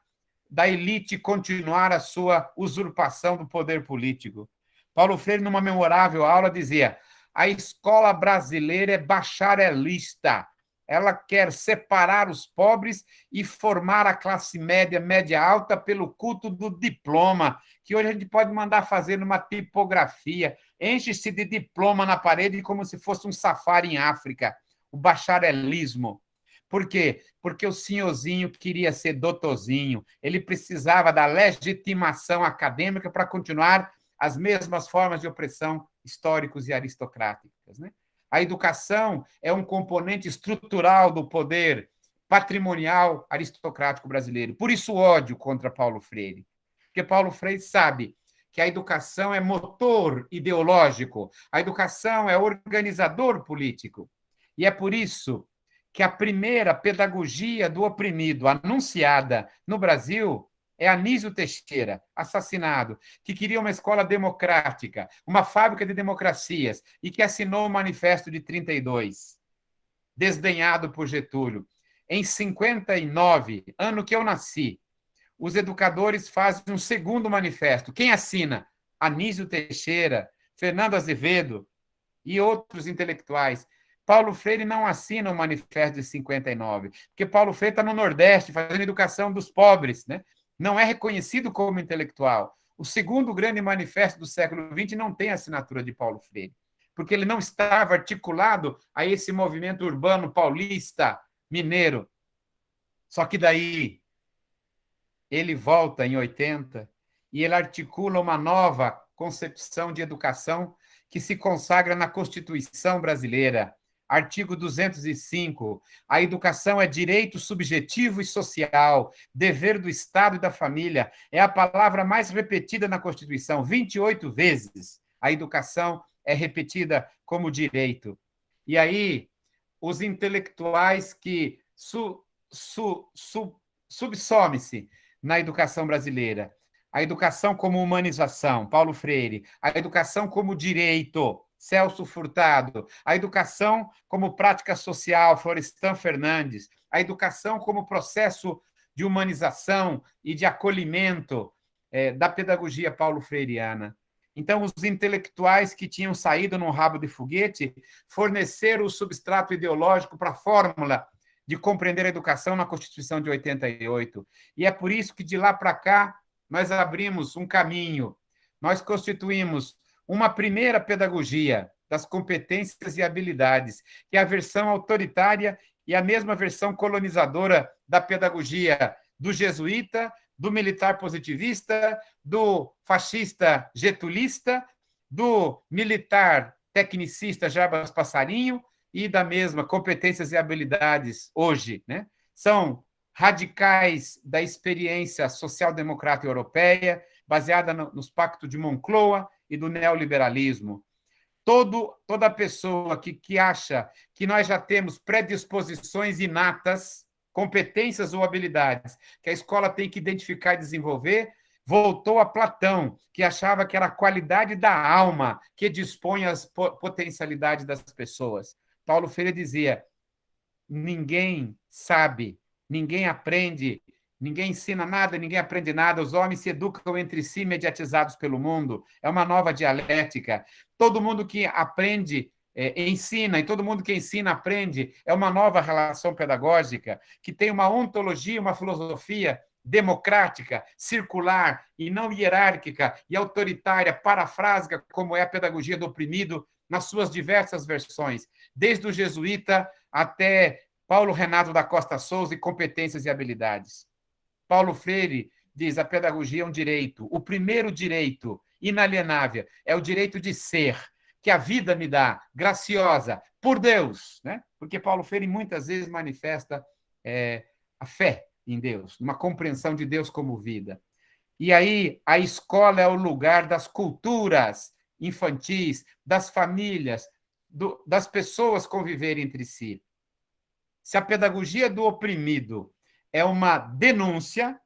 da elite continuar a sua usurpação do poder político. Paulo Freire, numa memorável aula, dizia: a escola brasileira é bacharelista, ela quer separar os pobres e formar a classe média, média alta, pelo culto do diploma, que hoje a gente pode mandar fazer numa tipografia. Enche-se de diploma na parede como se fosse um safari em África, o bacharelismo. Por quê? Porque o senhorzinho queria ser doutorzinho, ele precisava da legitimação acadêmica para continuar as mesmas formas de opressão históricos e aristocráticas, né? A educação é um componente estrutural do poder patrimonial aristocrático brasileiro. Por isso o ódio contra Paulo Freire. Porque Paulo Freire sabe que a educação é motor ideológico, a educação é organizador político. E é por isso que a primeira pedagogia do oprimido anunciada no Brasil é Anísio Teixeira, assassinado, que queria uma escola democrática, uma fábrica de democracias, e que assinou o Manifesto de 32, desdenhado por Getúlio. Em 59, ano que eu nasci, os educadores fazem um segundo manifesto. Quem assina? Anísio Teixeira, Fernando Azevedo e outros intelectuais. Paulo Freire não assina o Manifesto de 59, porque Paulo Freire está no Nordeste, fazendo educação dos pobres, né? Não é reconhecido como intelectual. O segundo grande manifesto do século XX não tem assinatura de Paulo Freire, porque ele não estava articulado a esse movimento urbano paulista, mineiro. Só que daí ele volta em 80 e ele articula uma nova concepção de educação que se consagra na Constituição brasileira. Artigo 205, a educação é direito subjetivo e social, dever do Estado e da família. É a palavra mais repetida na Constituição, 28 vezes. A educação é repetida como direito. E aí, os intelectuais que subsomem-se na educação brasileira. A educação como humanização, Paulo Freire. A educação como direito, Celso Furtado, a educação como prática social, Florestan Fernandes, a educação como processo de humanização e de acolhimento da pedagogia paulo-freiriana. Então, os intelectuais que tinham saído num rabo de foguete forneceram o substrato ideológico para a fórmula de compreender a educação na Constituição de 88. E é por isso que, de lá para cá, nós abrimos um caminho, nós constituímos uma primeira pedagogia das competências e habilidades, que é a versão autoritária e a mesma versão colonizadora da pedagogia do jesuíta, do militar positivista, do fascista getulista, do militar tecnicista Jarbas Passarinho e da mesma competências e habilidades hoje, né? São radicais da experiência social-democrata europeia, baseada nos pactos de Moncloa e do neoliberalismo. Toda pessoa que acha que nós já temos predisposições inatas, competências ou habilidades que a escola tem que identificar e desenvolver, voltou a Platão, que achava que era a qualidade da alma que dispõe as potencialidades das pessoas. Paulo Freire dizia: ninguém sabe, ninguém aprende, ninguém ensina nada, ninguém aprende nada, os homens se educam entre si mediatizados pelo mundo, é uma nova dialética. Todo mundo que aprende ensina, e todo mundo que ensina aprende, é uma nova relação pedagógica, que tem uma ontologia, uma filosofia democrática, circular, e não hierárquica e autoritária, parafrásica, como é a pedagogia do oprimido, nas suas diversas versões, desde o jesuíta até Paulo Renato da Costa Souza e competências e habilidades. Paulo Freire diz: a pedagogia é um direito. O primeiro direito inalienável é o direito de ser, que a vida me dá, graciosa, por Deus, né? Porque Paulo Freire muitas vezes manifesta a fé em Deus, uma compreensão de Deus como vida. E aí a escola é o lugar das culturas infantis, das famílias, das pessoas conviverem entre si. Se a pedagogia do oprimido é uma denúncia,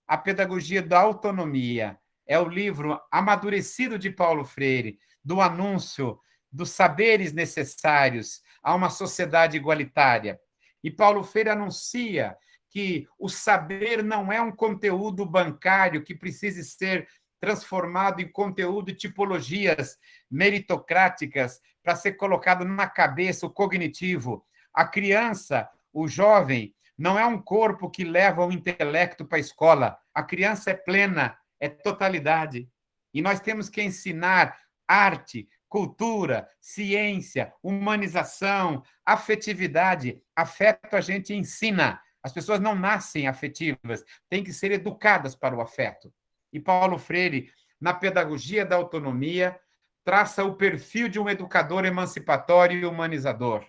a pedagogia da autonomia é o livro amadurecido de Paulo Freire, do anúncio dos saberes necessários a uma sociedade igualitária. E Paulo Freire anuncia que o saber não é um conteúdo bancário que precise ser transformado em conteúdo de tipologias meritocráticas para ser colocado na cabeça o cognitivo. A criança, o jovem, não é um corpo que leva o intelecto para a escola. A criança é plena, é totalidade. E nós temos que ensinar arte, cultura, ciência, humanização, afetividade. Afeto a gente ensina. As pessoas não nascem afetivas, têm que ser educadas para o afeto. E Paulo Freire, na Pedagogia da Autonomia, traça o perfil de um educador emancipatório e humanizador.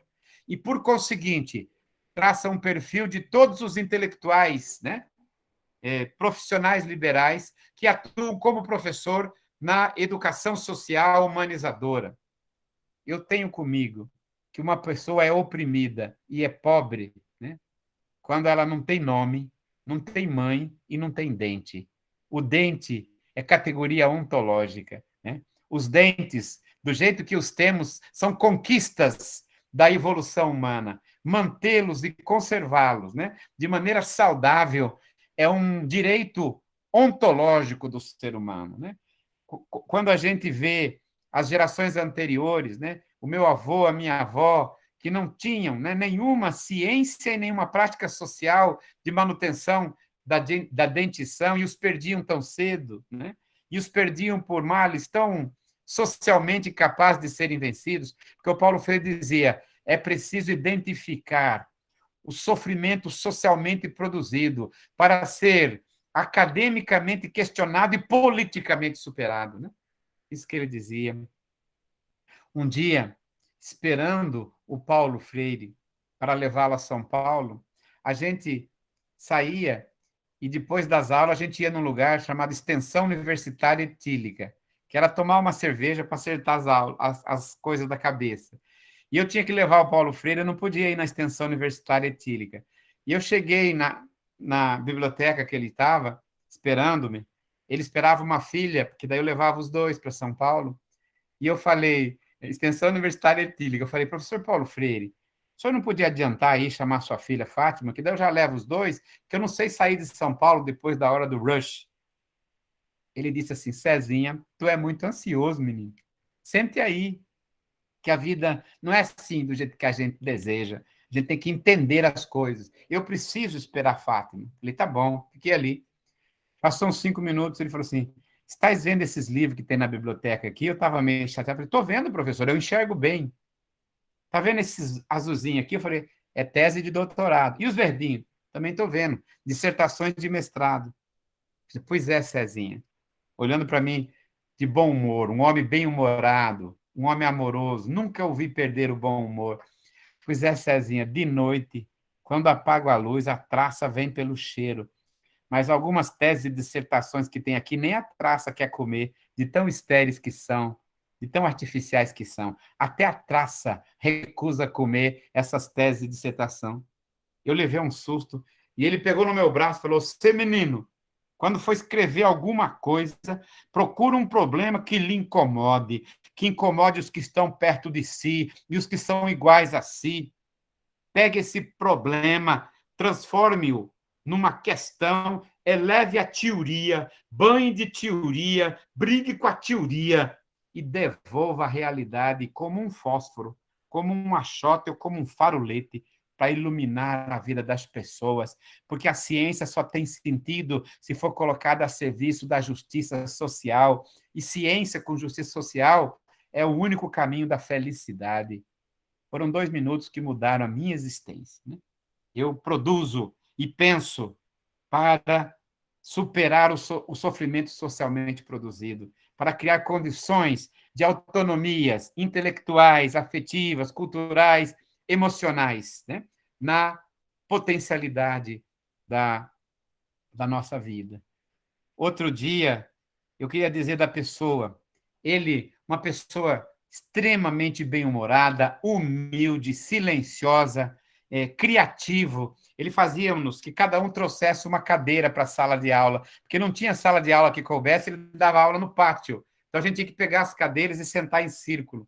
E, por conseguinte, traça um perfil de todos os intelectuais, né? Profissionais liberais que atuam como professor na educação social humanizadora. Eu tenho comigo que uma pessoa é oprimida e é pobre, né, quando ela não tem nome, não tem mãe e não tem dente. O dente é categoria ontológica, né? Os dentes, do jeito que os temos, são conquistas da evolução humana. Mantê-los e conservá-los, né, de maneira saudável é um direito ontológico do ser humano, né? Quando a gente vê as gerações anteriores, né, o meu avô, a minha avó, que não tinham, né, nenhuma ciência e nenhuma prática social de manutenção da dentição e os perdiam tão cedo, né? E os perdiam por males tão socialmente capazes de serem vencidos, porque o Paulo Freire dizia, é preciso identificar o sofrimento socialmente produzido para ser academicamente questionado e politicamente superado, né? Isso que ele dizia. Um dia, esperando o Paulo Freire para levá-lo a São Paulo, a gente saía e depois das aulas a gente ia num lugar chamado Extensão Universitária Etílica, que era tomar uma cerveja para acertar as coisas da cabeça. E eu tinha que levar o Paulo Freire, eu não podia ir na Extensão Universitária Etílica. E eu cheguei na biblioteca que ele estava, esperando-me, ele esperava uma filha, porque daí eu levava os dois para São Paulo, e eu falei, Extensão Universitária Etílica, eu falei, professor Paulo Freire, o senhor não podia adiantar aí, chamar sua filha Fátima, que daí eu já levo os dois, que eu não sei sair de São Paulo depois da hora do rush. Ele disse assim, Cezinha, tu é muito ansioso, menino. Sente aí, que a vida não é assim do jeito que a gente deseja. A gente tem que entender as coisas. Eu preciso esperar a Fátima. Ele, tá bom, fiquei ali. Passou uns 5 minutos, ele falou assim, estás vendo esses livros que tem na biblioteca aqui? Eu estava meio chateado. Eu falei, estou vendo, professor, eu enxergo bem. Está vendo esses azulzinhos aqui? Eu falei, é tese de doutorado. E os verdinhos? Também estou vendo. Dissertações de mestrado. Pois é, Cezinha. Olhando para mim de bom humor, um homem bem-humorado, um homem amoroso, nunca ouvi perder o bom humor. Pois é, Cezinha, de noite, quando apago a luz, a traça vem pelo cheiro. Mas algumas teses e dissertações que tem aqui, nem a traça quer comer, de tão estéreis que são, de tão artificiais que são. Até a traça recusa comer essas teses de dissertação. Eu levei um susto, e ele pegou no meu braço e falou, "Você, menino, quando for escrever alguma coisa, procura um problema que lhe incomode, que incomode os que estão perto de si e os que são iguais a si. Pegue esse problema, transforme-o numa questão, eleve a teoria, banhe de teoria, brigue com a teoria e devolva a realidade como um fósforo, como um achote ou como um farolete, para iluminar a vida das pessoas, porque a ciência só tem sentido se for colocada a serviço da justiça social, e ciência com justiça social é o único caminho da felicidade. Foram 2 minutos que mudaram a minha existência, né? Eu produzo e penso para superar o sofrimento socialmente produzido, para criar condições de autonomias intelectuais, afetivas, culturais, emocionais, né, na potencialidade da nossa vida. Outro dia, eu queria dizer da pessoa, ele, uma pessoa extremamente bem-humorada, humilde, silenciosa, criativo. Ele fazia-nos que cada um trouxesse uma cadeira para a sala de aula, porque não tinha sala de aula que coubesse, ele dava aula no pátio. Então, a gente tinha que pegar as cadeiras e sentar em círculo.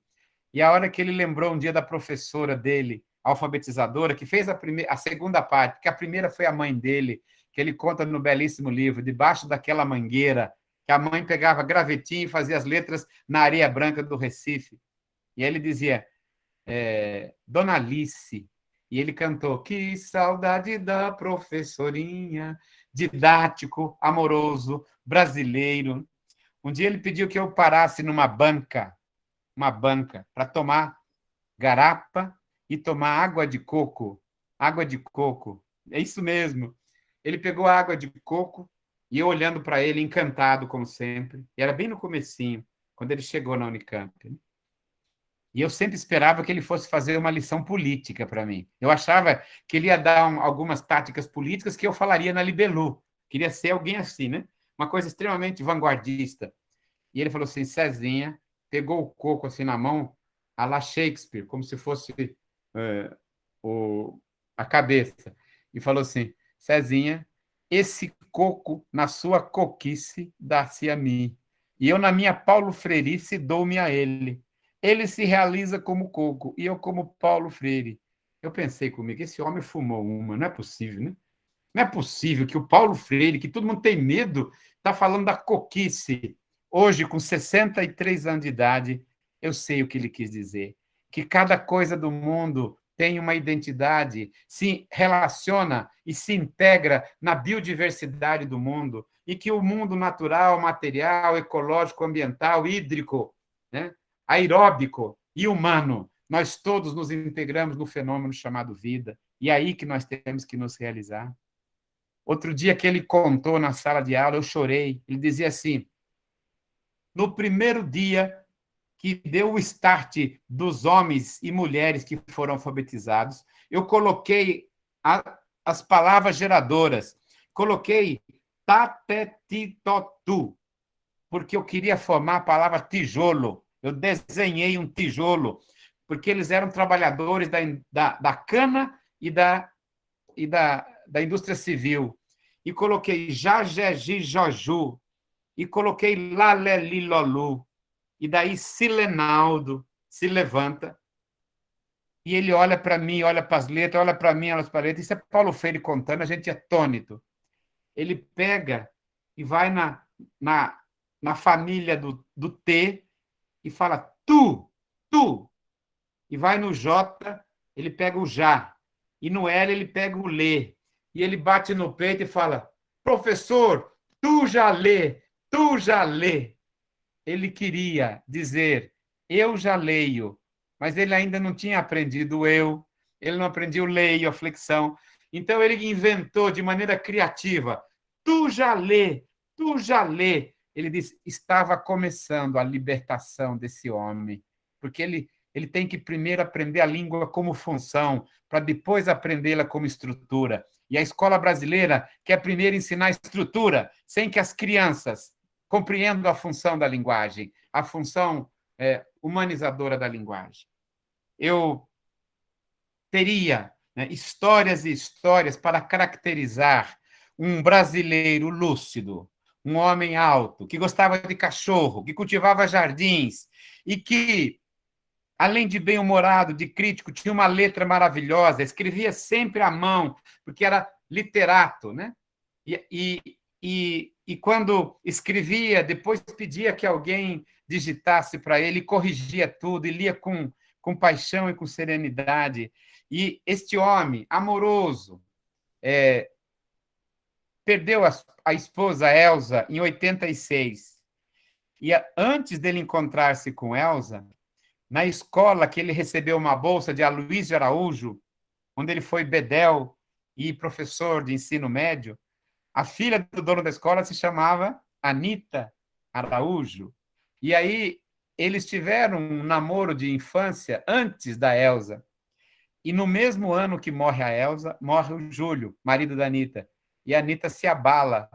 E a hora que ele lembrou um dia da professora dele, alfabetizadora, que fez a segunda parte, porque a primeira foi a mãe dele, que ele conta no belíssimo livro, debaixo daquela mangueira, que a mãe pegava gravetinho e fazia as letras na areia branca do Recife. E ele dizia, Dona Alice, e ele cantou, que saudade da professorinha, didático, amoroso, brasileiro. Um dia ele pediu que eu parasse numa banca, uma banca, para tomar garapa e tomar água de coco. Água de coco. É isso mesmo. Ele pegou a água de coco e eu olhando para ele, encantado, como sempre. E era bem no comecinho, quando ele chegou na Unicamp. E eu sempre esperava que ele fosse fazer uma lição política para mim. Eu achava que ele ia dar algumas táticas políticas que eu falaria na Libelu. Queria ser alguém assim, né? Uma coisa extremamente vanguardista. E ele falou assim, Cezinha, pegou o coco assim na mão, a la Shakespeare, como se fosse a cabeça, e falou assim, Cezinha, esse coco na sua coquice dá-se a mim, e eu na minha Paulo Freirice dou-me a ele. Ele se realiza como coco, e eu como Paulo Freire. Eu pensei comigo, esse homem fumou uma, não é possível, né? Não é possível que o Paulo Freire, que todo mundo tem medo, está falando da coquice. Hoje, com 63 anos de idade, eu sei o que ele quis dizer. Que cada coisa do mundo tem uma identidade, se relaciona e se integra na biodiversidade do mundo, e que o mundo natural, material, ecológico, ambiental, hídrico, né, aeróbico e humano, nós todos nos integramos no fenômeno chamado vida, e é aí que nós temos que nos realizar. Outro dia que ele contou na sala de aula, eu chorei. Ele dizia assim, no primeiro dia que deu o start dos homens e mulheres que foram alfabetizados, eu coloquei as palavras geradoras. Coloquei tatetitotu, porque eu queria formar a palavra tijolo. Eu desenhei um tijolo, porque eles eram trabalhadores da cana e da indústria civil. E coloquei Jajejijoju, e coloquei Lalelilolu, e daí Silenaldo se levanta, e ele olha para mim, olha para as letras, olha para mim, olha para as letras, isso é Paulo Freire contando, a gente é atônito. Ele pega e vai na família do T e fala tu, e vai no J, ele pega o já, e no L ele pega o lê, e ele bate no peito e fala, professor, tu já lê, tu já lê. Ele queria dizer, eu já leio, mas ele ainda não tinha aprendido o eu, ele não aprendeu o leio, a flexão. Então ele inventou de maneira criativa, tu já lê, tu já lê. Ele disse, estava começando a libertação desse homem, porque ele tem que primeiro aprender a língua como função, para depois aprendê-la como estrutura. E a escola brasileira quer primeiro ensinar a estrutura, sem que as crianças compreendam a função da linguagem, a função humanizadora da linguagem. Eu teria, né, histórias e histórias para caracterizar um brasileiro lúcido, um homem alto, que gostava de cachorro, que cultivava jardins e que, além de bem-humorado, de crítico, tinha uma letra maravilhosa, escrevia sempre à mão, porque era literato, né? E quando escrevia, depois pedia que alguém digitasse para ele, corrigia tudo, e lia com paixão e com serenidade. E este homem, amoroso, perdeu a esposa Elsa em 86. E antes dele encontrar-se com Elsa, na escola que ele recebeu uma bolsa de Aloysio Araújo, onde ele foi bedel e professor de ensino médio, a filha do dono da escola se chamava Anita Araújo. E aí eles tiveram um namoro de infância antes da Elsa. E no mesmo ano que morre a Elsa, morre o Júlio, marido da Anita. E a Anita se abala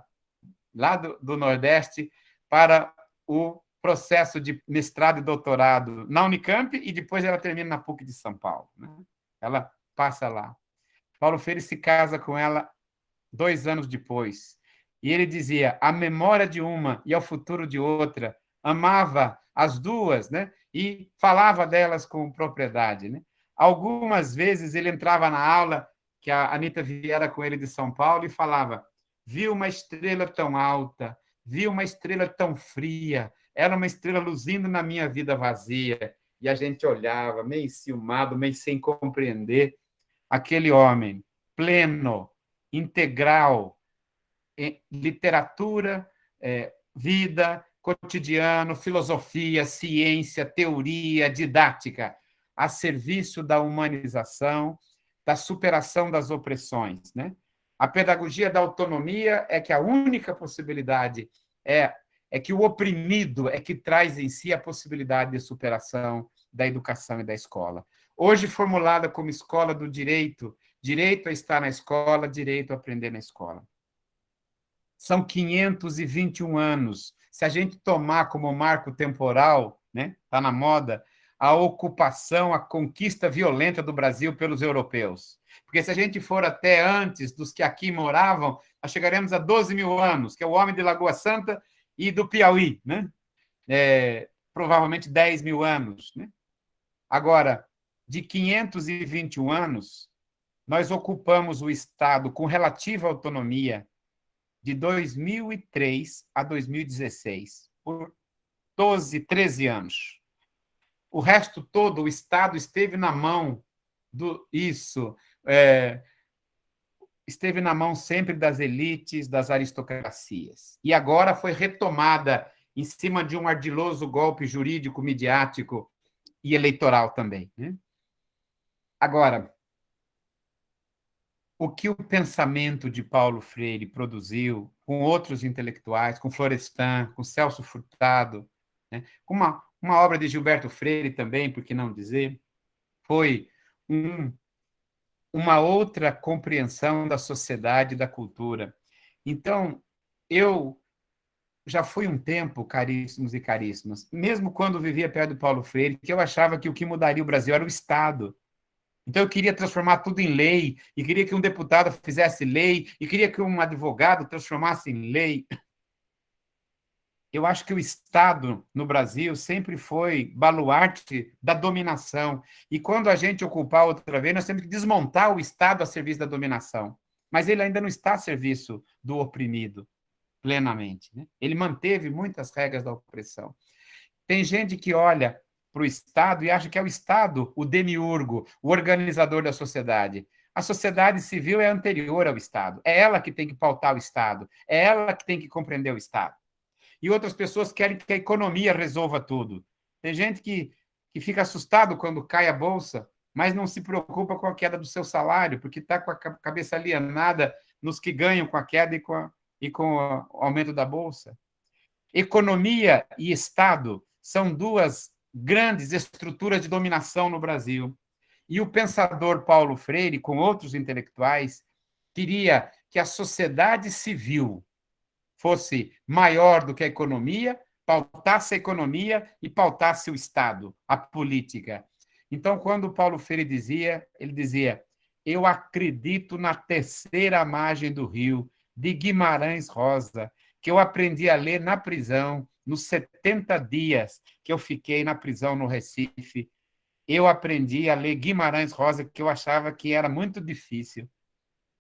lá do Nordeste para o processo de mestrado e doutorado na Unicamp e depois ela termina na PUC de São Paulo, né? Ela passa lá. Paulo Freire se casa com ela 2 anos depois. E ele dizia, a memória de uma e ao futuro de outra, amava as duas, né? E falava delas com propriedade, né? Algumas vezes ele entrava na aula, que a Anita viera com ele de São Paulo, e falava: vi uma estrela tão alta, vi uma estrela tão fria, era uma estrela luzindo na minha vida vazia. E a gente olhava, meio enciumado, meio sem compreender, aquele homem pleno, integral, literatura, vida, cotidiano, filosofia, ciência, teoria, didática, a serviço da humanização, da superação das opressões, né? A pedagogia da autonomia é que a única possibilidade é que o oprimido é que traz em si a possibilidade de superação da educação e da escola. Hoje formulada como escola do direito, direito a estar na escola, direito a aprender na escola. São 521 anos. Se a gente tomar como marco temporal, né, está na moda, a ocupação, a conquista violenta do Brasil pelos europeus. Porque se a gente for até antes dos que aqui moravam, nós chegaremos a 12 mil anos, que é o homem de Lagoa Santa e do Piauí, né? Provavelmente 10 mil anos. Né? Agora, de 521 anos, nós ocupamos o Estado com relativa autonomia de 2003 a 2016, por 12, 13 anos. O resto todo, o Estado esteve na mão esteve na mão sempre das elites, das aristocracias. E agora foi retomada em cima de um ardiloso golpe jurídico, midiático e eleitoral também. Né? Agora, o que o pensamento de Paulo Freire produziu com outros intelectuais, com Florestan, com Celso Furtado, né? Com uma obra de Gilberto Freire também, por que não dizer, foi uma outra compreensão da sociedade e da cultura. Então, eu já fui um tempo, caríssimos e caríssimas, mesmo quando vivia perto do Paulo Freire, que eu achava que o que mudaria o Brasil era o Estado. Então, eu queria transformar tudo em lei, e queria que um deputado fizesse lei, e queria que um advogado transformasse em lei. Eu acho que o Estado, no Brasil, sempre foi baluarte da dominação. E quando a gente ocupar outra vez, nós temos que desmontar o Estado a serviço da dominação. Mas ele ainda não está a serviço do oprimido, plenamente. Né? Ele manteve muitas regras da opressão. Tem gente que olha para o Estado e acha que é o Estado o demiurgo, o organizador da sociedade. A sociedade civil é anterior ao Estado. É ela que tem que pautar o Estado. É ela que tem que compreender o Estado. E outras pessoas querem que a economia resolva tudo. Tem gente que fica assustado quando cai a bolsa, mas não se preocupa com a queda do seu salário, porque está com a cabeça alienada nos que ganham com a queda e com o aumento da bolsa. Economia e Estado são duas grandes estruturas de dominação no Brasil. E o pensador Paulo Freire, com outros intelectuais, queria que a sociedade civil fosse maior do que a economia, pautasse a economia e pautasse o Estado, a política. Então, quando Paulo Freire dizia, ele dizia: eu acredito na terceira margem do rio, de Guimarães Rosa, que eu aprendi a ler na prisão, nos 70 dias que eu fiquei na prisão no Recife. Eu aprendi a ler Guimarães Rosa, que eu achava que era muito difícil.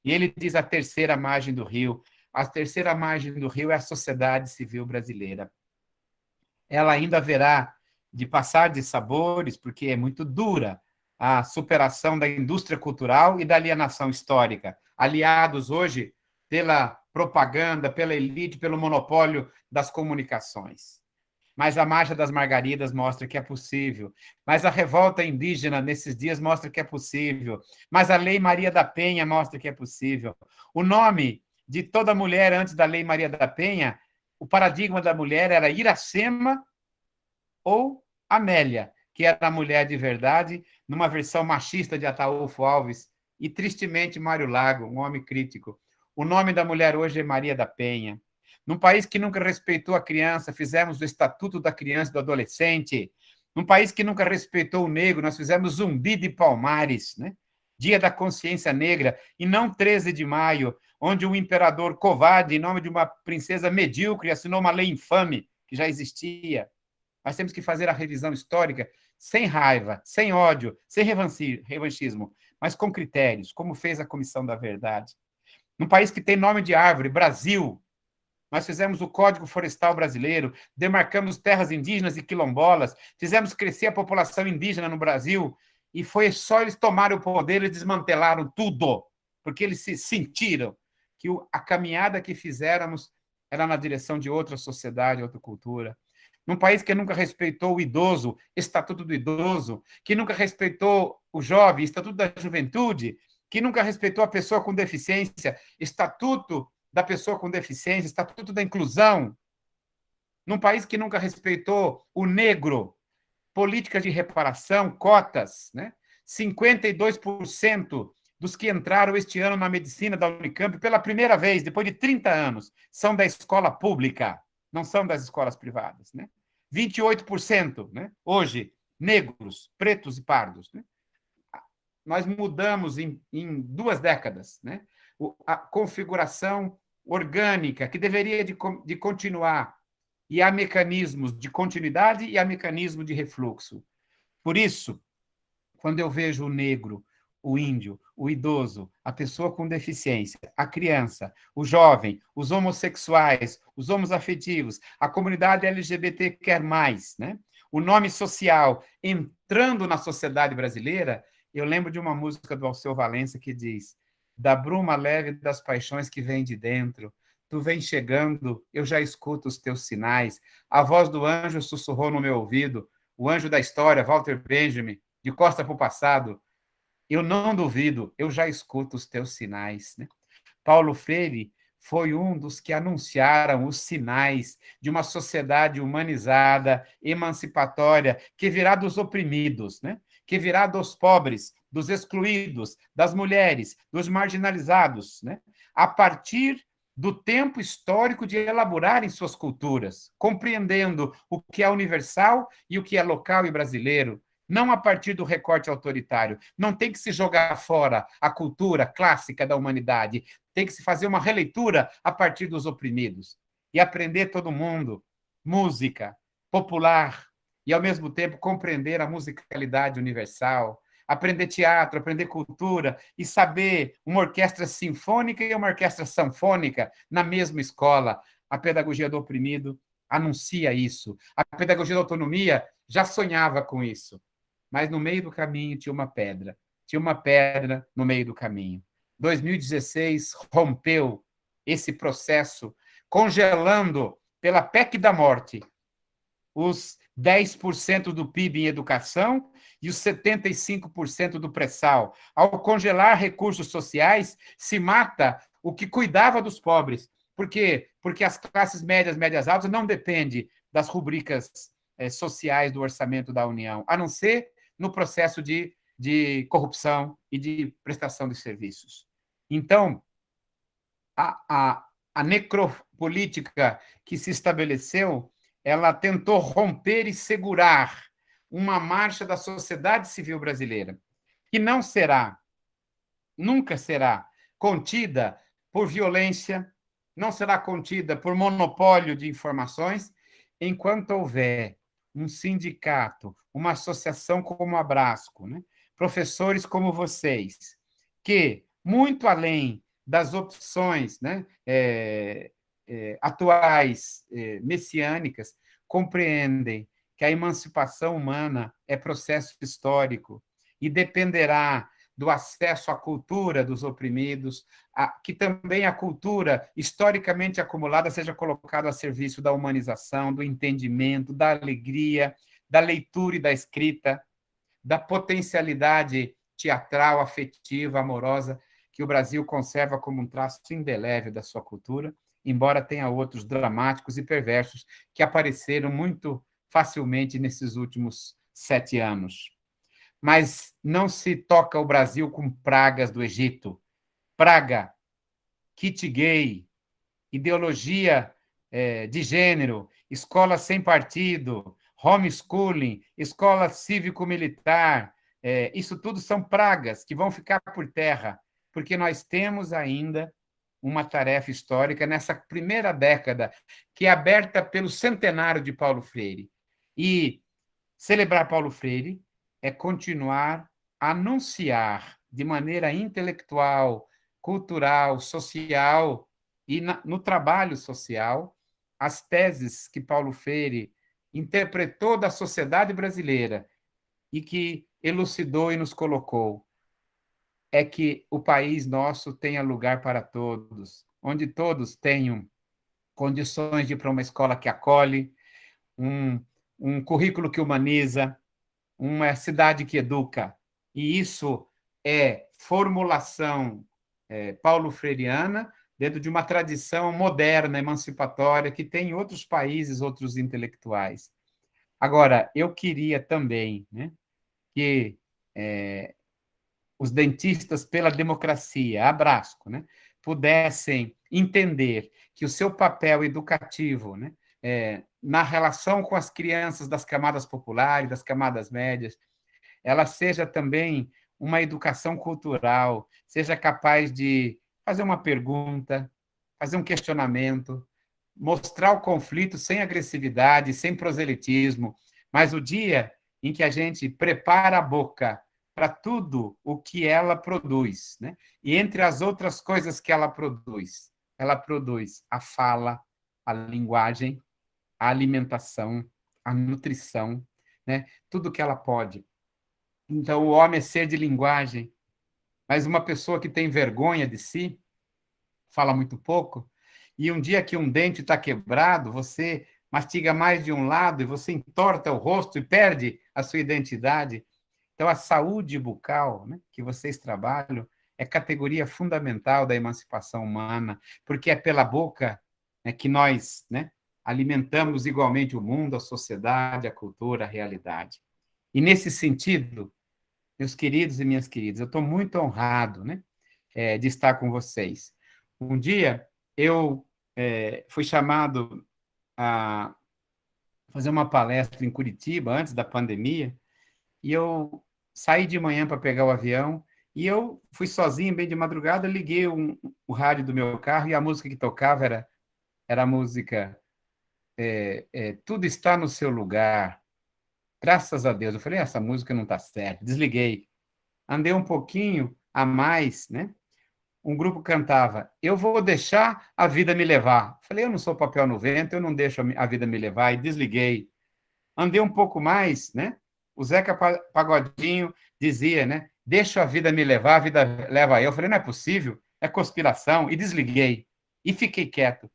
E ele diz a terceira margem do rio. A terceira margem do rio é a sociedade civil brasileira. Ela ainda haverá de passar de sabores, porque é muito dura a superação da indústria cultural e da alienação histórica, aliados hoje pela propaganda, pela elite, pelo monopólio das comunicações. Mas a Marcha das Margaridas mostra que é possível. Mas a revolta indígena nesses dias mostra que é possível. Mas a Lei Maria da Penha mostra que é possível. O nome de toda mulher antes da Lei Maria da Penha, o paradigma da mulher era Iracema ou Amélia, que era a mulher de verdade, numa versão machista de Ataúfo Alves, e tristemente Mário Lago, um homem crítico. O nome da mulher hoje é Maria da Penha. Num país que nunca respeitou a criança, fizemos o Estatuto da Criança e do Adolescente. Num país que nunca respeitou o negro, nós fizemos Zumbi de Palmares, né? Dia da Consciência Negra, e não 13 de maio, onde um imperador covarde, em nome de uma princesa medíocre, assinou uma lei infame que já existia. Nós temos que fazer a revisão histórica sem raiva, sem ódio, sem revanchismo, mas com critérios, como fez a Comissão da Verdade. Num país que tem nome de árvore, Brasil, nós fizemos o Código Florestal Brasileiro, demarcamos terras indígenas e quilombolas, fizemos crescer a população indígena no Brasil, e foi só eles tomarem o poder e desmantelaram tudo, porque eles se sentiram que a caminhada que fizéramos era na direção de outra sociedade, outra cultura. Num país que nunca respeitou o idoso, Estatuto do Idoso, que nunca respeitou o jovem, Estatuto da Juventude, que nunca respeitou a pessoa com deficiência, Estatuto da Pessoa com Deficiência, Estatuto da Inclusão. Num país que nunca respeitou o negro, políticas de reparação, cotas, né? 52% dos que entraram este ano na medicina da Unicamp pela primeira vez, depois de 30 anos, são da escola pública, não são das escolas privadas, né? 28%, né? Hoje, negros, pretos e pardos, né? Nós mudamos em 2 décadas, né? A configuração orgânica, que deveria de continuar, e há mecanismos de continuidade e há mecanismo de refluxo. Por isso, quando eu vejo o negro, o índio, o idoso, a pessoa com deficiência, a criança, o jovem, os homossexuais, os homoafetivos, a comunidade LGBT quer mais, né? O nome social entrando na sociedade brasileira, eu lembro de uma música do Alceu Valença que diz: da bruma leve das paixões que vem de dentro, tu vem chegando, eu já escuto os teus sinais, a voz do anjo sussurrou no meu ouvido, o anjo da história, Walter Benjamin, de costa para o passado, eu não duvido, eu já escuto os teus sinais, né? Paulo Freire foi um dos que anunciaram os sinais de uma sociedade humanizada, emancipatória, que virá dos oprimidos, né? Que virá dos pobres, dos excluídos, das mulheres, dos marginalizados, né? A partir do tempo histórico de elaborarem suas culturas, compreendendo o que é universal e o que é local e brasileiro, não a partir do recorte autoritário. Não tem que se jogar fora a cultura clássica da humanidade, tem que se fazer uma releitura a partir dos oprimidos e aprender todo mundo música popular e, ao mesmo tempo, compreender a musicalidade universal, aprender teatro, aprender cultura e saber uma orquestra sinfônica e uma orquestra sanfônica na mesma escola. A pedagogia do oprimido anuncia isso. A pedagogia da autonomia já sonhava com isso. Mas no meio do caminho tinha uma pedra. Tinha uma pedra no meio do caminho. 2016 rompeu esse processo, congelando pela PEC da morte os 10% do PIB em educação e os 75% do pré-sal. Ao congelar recursos sociais, se mata o que cuidava dos pobres. Por quê? Porque as classes médias, médias altas, não dependem das rubricas sociais do orçamento da União, a não ser no processo de corrupção e de prestação de serviços. Então, a necropolítica que se estabeleceu, ela tentou romper e segurar uma marcha da sociedade civil brasileira, que não será, nunca será contida por violência, não será contida por monopólio de informações, enquanto houver um sindicato, uma associação como a Abrasco, né? Professores como vocês, que, muito além das opções, né, atuais, messiânicas, compreendem que a emancipação humana é processo histórico e dependerá do acesso à cultura dos oprimidos, que também a cultura historicamente acumulada seja colocada a serviço da humanização, do entendimento, da alegria, da leitura e da escrita, da potencialidade teatral, afetiva, amorosa, que o Brasil conserva como um traço indelével da sua cultura, embora tenha outros dramáticos e perversos que apareceram muito facilmente nesses últimos 7 anos. Mas não se toca o Brasil com pragas do Egito. Praga, kit gay, ideologia de gênero, escola sem partido, homeschooling, escola cívico-militar, isso tudo são pragas que vão ficar por terra, porque nós temos ainda uma tarefa histórica nessa primeira década, que é aberta pelo centenário de Paulo Freire, E celebrar Paulo Freire é continuar a anunciar de maneira intelectual, cultural, social e no trabalho social as teses que Paulo Freire interpretou da sociedade brasileira e que elucidou e nos colocou. É que o país nosso tenha lugar para todos, onde todos tenham condições de ir para uma escola que acolhe, um currículo que humaniza, uma cidade que educa. E isso é formulação paulo freiriana dentro de uma tradição moderna, emancipatória, que tem em outros países, outros intelectuais. Agora, eu queria também, né, que os dentistas pela democracia, Abrasco, né, pudessem entender que o seu papel educativo, né, na relação com as crianças das camadas populares, das camadas médias, ela seja também uma educação cultural, seja capaz de fazer uma pergunta, fazer um questionamento, mostrar o conflito sem agressividade, sem proselitismo, mas o dia em que a gente prepara a boca para tudo o que ela produz, né? E entre as outras coisas que ela produz a fala, a linguagem, a alimentação, a nutrição, né? Tudo que ela pode. Então, o homem é ser de linguagem, mas uma pessoa que tem vergonha de si, fala muito pouco, e um dia que um dente está quebrado, você mastiga mais de um lado e você entorta o rosto e perde a sua identidade. Então, a saúde bucal, né, que vocês trabalham, é categoria fundamental da emancipação humana, porque é pela boca, né, que nós, né, alimentamos igualmente o mundo, a sociedade, a cultura, a realidade. E, nesse sentido, meus queridos e minhas queridas, eu estou muito honrado, né, de estar com vocês. Um dia, eu fui chamado a fazer uma palestra em Curitiba, antes da pandemia, e eu saí de manhã para pegar o avião, e eu fui sozinho, bem de madrugada, liguei o rádio do meu carro, e a música que tocava era a música Tudo Está no Seu Lugar, graças a Deus. Eu falei, essa música não está certa, desliguei. Andei um pouquinho a mais, né? Um grupo cantava, eu vou deixar a vida me levar. Falei, eu não sou papel no vento, eu não deixo a vida me levar, e desliguei. Andei um pouco mais, né? O Zeca Pagodinho dizia, né? Deixa a vida me levar, a vida leva eu. Falei, não é possível, é conspiração, e desliguei. E fiquei quieto.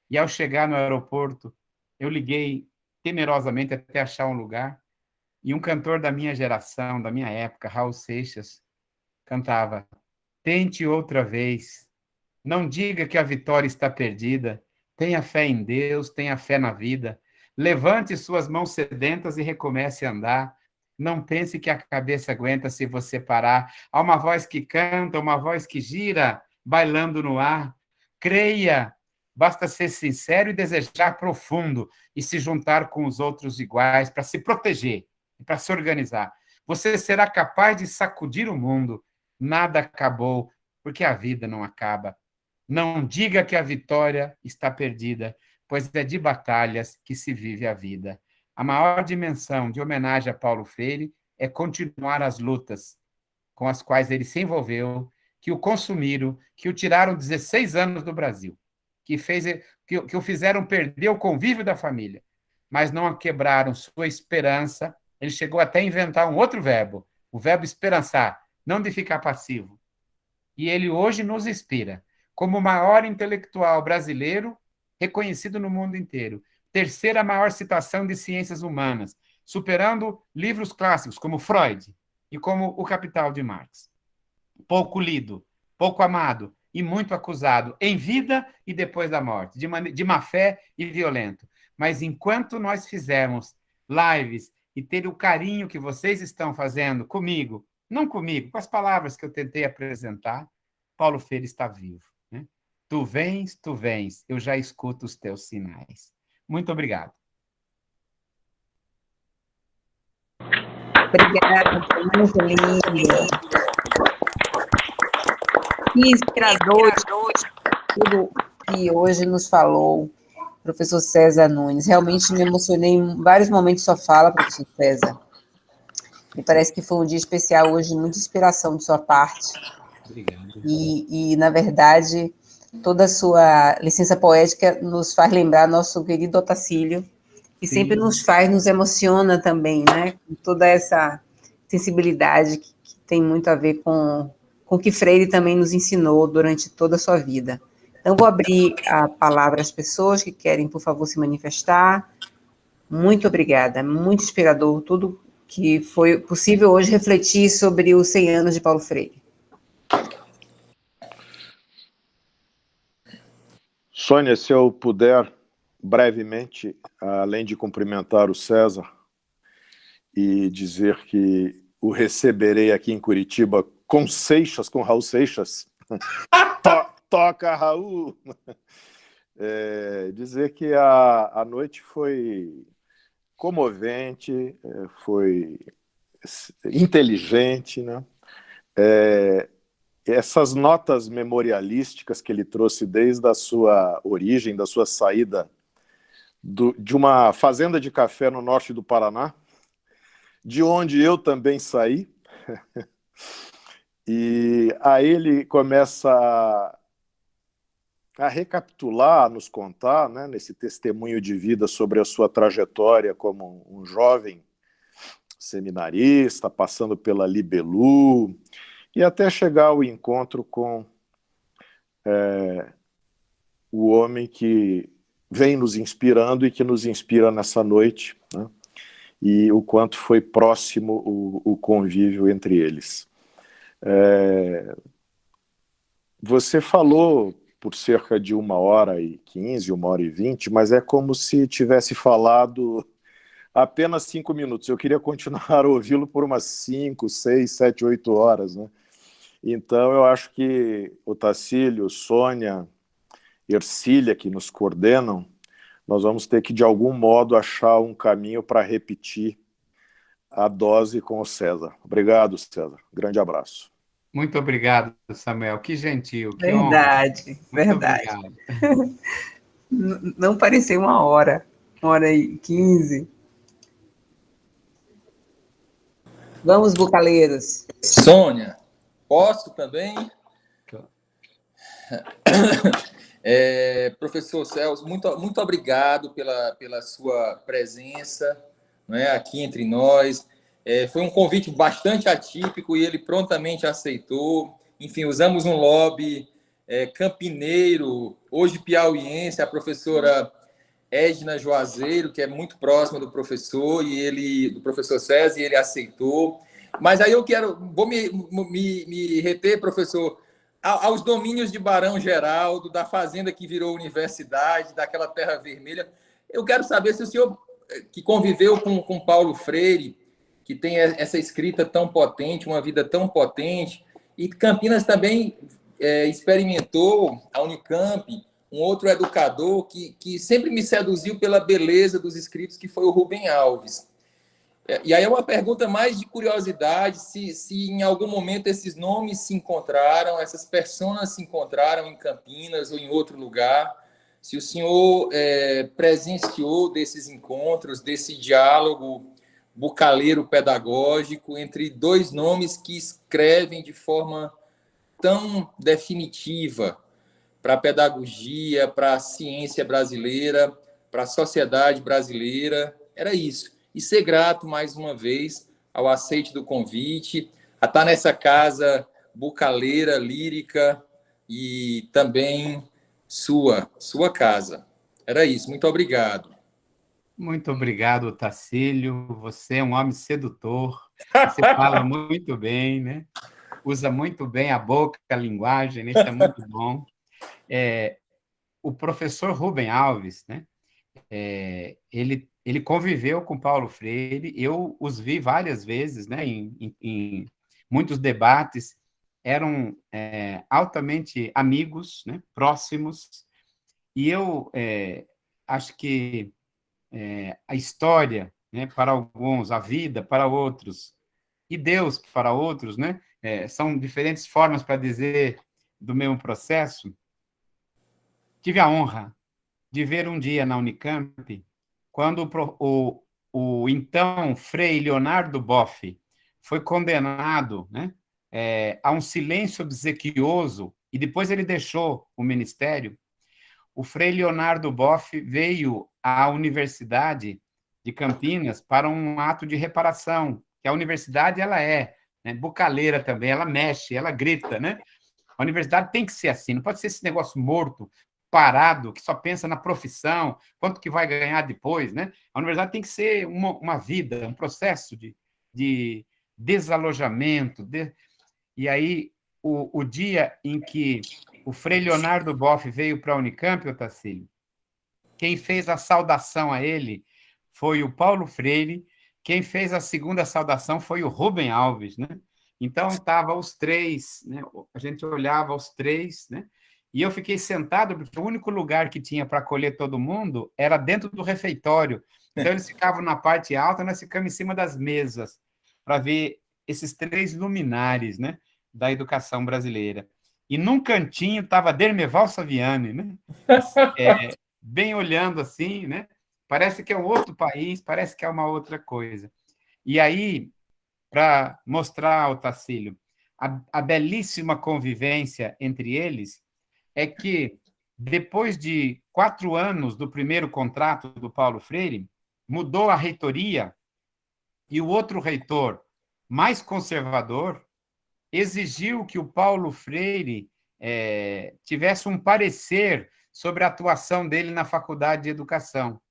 E ao chegar no aeroporto, eu liguei temerosamente até achar um lugar, e um cantor da minha geração, da minha época, Raul Seixas, cantava, tente outra vez, não diga que a vitória está perdida, tenha fé em Deus, tenha fé na vida, levante suas mãos sedentas e recomece a andar, não pense que a cabeça aguenta se você parar, há uma voz que canta, uma voz que gira, bailando no ar, creia, basta ser sincero e desejar profundo, e se juntar com os outros iguais para se proteger, para se organizar. Você será capaz de sacudir o mundo. Nada acabou, porque a vida não acaba. Não diga que a vitória está perdida, pois é de batalhas que se vive a vida. A maior dimensão de homenagem a Paulo Freire é continuar as lutas com as quais ele se envolveu, que o consumiram, que o tiraram 16 anos do Brasil, que o fizeram perder o convívio da família, mas não quebraram sua esperança. Ele chegou até a inventar um outro verbo, o verbo esperançar, não de ficar passivo. E ele hoje nos inspira, como o maior intelectual brasileiro reconhecido no mundo inteiro. Terceira maior citação de ciências humanas, superando livros clássicos como Freud e como O Capital de Marx. Pouco lido, pouco amado e muito acusado, em vida e depois da morte, de má fé e violento. Mas enquanto nós fizermos lives e ter o carinho que vocês estão fazendo comigo, não comigo, com as palavras que eu tentei apresentar, Paulo Freire está vivo. Né? Tu vens, eu já escuto os teus sinais. Muito obrigado. Obrigada, foi muito lindo. Que inspirador tudo que hoje nos falou. professor César Nunes. Realmente me emocionei em vários momentos de sua fala, professor César. Me parece que foi um dia especial hoje, muita inspiração de sua parte. Obrigado. Na verdade, toda a sua licença poética nos faz lembrar nosso querido Otacílio, que Sim. sempre nos emociona também, né? Com toda essa sensibilidade que tem muito a ver com o que Freire também nos ensinou durante toda a sua vida. Então, vou abrir a palavra às pessoas que querem, por favor, se manifestar. Muito obrigada, muito inspirador tudo que foi possível hoje refletir sobre os 100 anos de Paulo Freire. Sônia, se eu puder, brevemente, além de cumprimentar o César e dizer que o receberei aqui em Curitiba com Seixas, com Raul Seixas. Toca, Raul! Dizer que a noite foi comovente, foi inteligente, né? Essas notas memorialísticas que ele trouxe desde a sua origem, da sua saída de uma fazenda de café no norte do Paraná, de onde eu também saí, e aí ele começa a recapitular, a nos contar, né, nesse testemunho de vida sobre a sua trajetória como um jovem seminarista, passando pela Libelu, e até chegar ao encontro com o homem que vem nos inspirando e que nos inspira nessa noite, né? E o quanto foi próximo o convívio entre eles. Você falou por cerca de 1h15, 1h20, mas é como se tivesse falado apenas 5 minutos. Eu queria continuar a ouvi-lo por umas 5, 6, 7, 8 horas, né? Então, eu acho que o Tacílio, Sônia, Ercília, que nos coordenam, nós vamos ter que, de algum modo, achar um caminho para repetir a dose com o César. Obrigado, César. Grande abraço. Muito obrigado, Samuel. Que gentil, que Verdade, honra. Muito verdade. obrigado. Não pareceu 1h, 1h15. Vamos, bucaleiros. Sônia, posso também? Professor Celso, muito obrigado pela sua presença, né, aqui entre nós. Foi um convite bastante atípico e ele prontamente aceitou. Enfim, usamos um lobby campineiro, hoje piauiense, a professora Edna Juazeiro, que é muito próxima do professor, do professor César, e ele aceitou. Mas aí vou me reter, professor, aos domínios de Barão Geraldo, da fazenda que virou universidade, daquela terra vermelha. Eu quero saber se o senhor, que conviveu com Paulo Freire, que tem essa escrita tão potente, uma vida tão potente, e Campinas também experimentou, a Unicamp, um outro educador que sempre me seduziu pela beleza dos escritos, que foi o Rubem Alves. E aí é uma pergunta mais de curiosidade, se em algum momento esses nomes se encontraram, essas pessoas se encontraram em Campinas ou em outro lugar, se o senhor presenciou desses encontros, desse diálogo bucaleiro pedagógico entre dois nomes que escrevem de forma tão definitiva para a pedagogia, para a ciência brasileira, para a sociedade brasileira. Era isso. E ser grato, mais uma vez, ao aceite do convite, a estar nessa casa bucaleira, lírica e também sua casa. Era isso. Muito obrigado. Muito obrigado, Tacílio. Você é um homem sedutor. Você fala muito bem, né? Usa muito bem a boca, a linguagem, né? Isso é muito bom. O professor Rubem Alves, né? Ele conviveu com Paulo Freire, eu os vi várias vezes, né, em muitos debates, eram altamente amigos, né, próximos, e eu acho que a história, né, para alguns, a vida para outros, e Deus para outros, né, são diferentes formas para dizer do mesmo processo. Tive a honra de ver um dia na Unicamp, quando o então Frei Leonardo Boff foi condenado, né, a um silêncio obsequioso, e depois ele deixou o ministério. O Frei Leonardo Boff veio à Universidade de Campinas para um ato de reparação, que a universidade ela é, né, bucaleira também, ela mexe, ela grita, né? A universidade tem que ser assim, não pode ser esse negócio morto, parado, que só pensa na profissão, quanto que vai ganhar depois, né? A universidade tem que ser uma vida, um processo de desalojamento. E aí, o dia em que o Frei Leonardo Boff veio para a Unicamp, Otacílio, quem fez a saudação a ele foi o Paulo Freire, quem fez a segunda saudação foi o Rubem Alves, né? Então, estavam os três, né? A gente olhava os três, né? E eu fiquei sentado, porque o único lugar que tinha para acolher todo mundo era dentro do refeitório. Então, eles ficavam na parte alta, nós ficamos em cima das mesas, para ver esses três luminares, né, da educação brasileira. E num cantinho estava Dermeval Saviani, né? Bem olhando assim, né? Parece que é um outro país, parece que é uma outra coisa. E aí, para mostrar ao Tacílio a belíssima convivência entre eles, é que, depois de 4 anos do primeiro contrato do Paulo Freire, mudou a reitoria e o outro reitor, mais conservador, exigiu que o Paulo Freire tivesse um parecer sobre a atuação dele na Faculdade de Educação.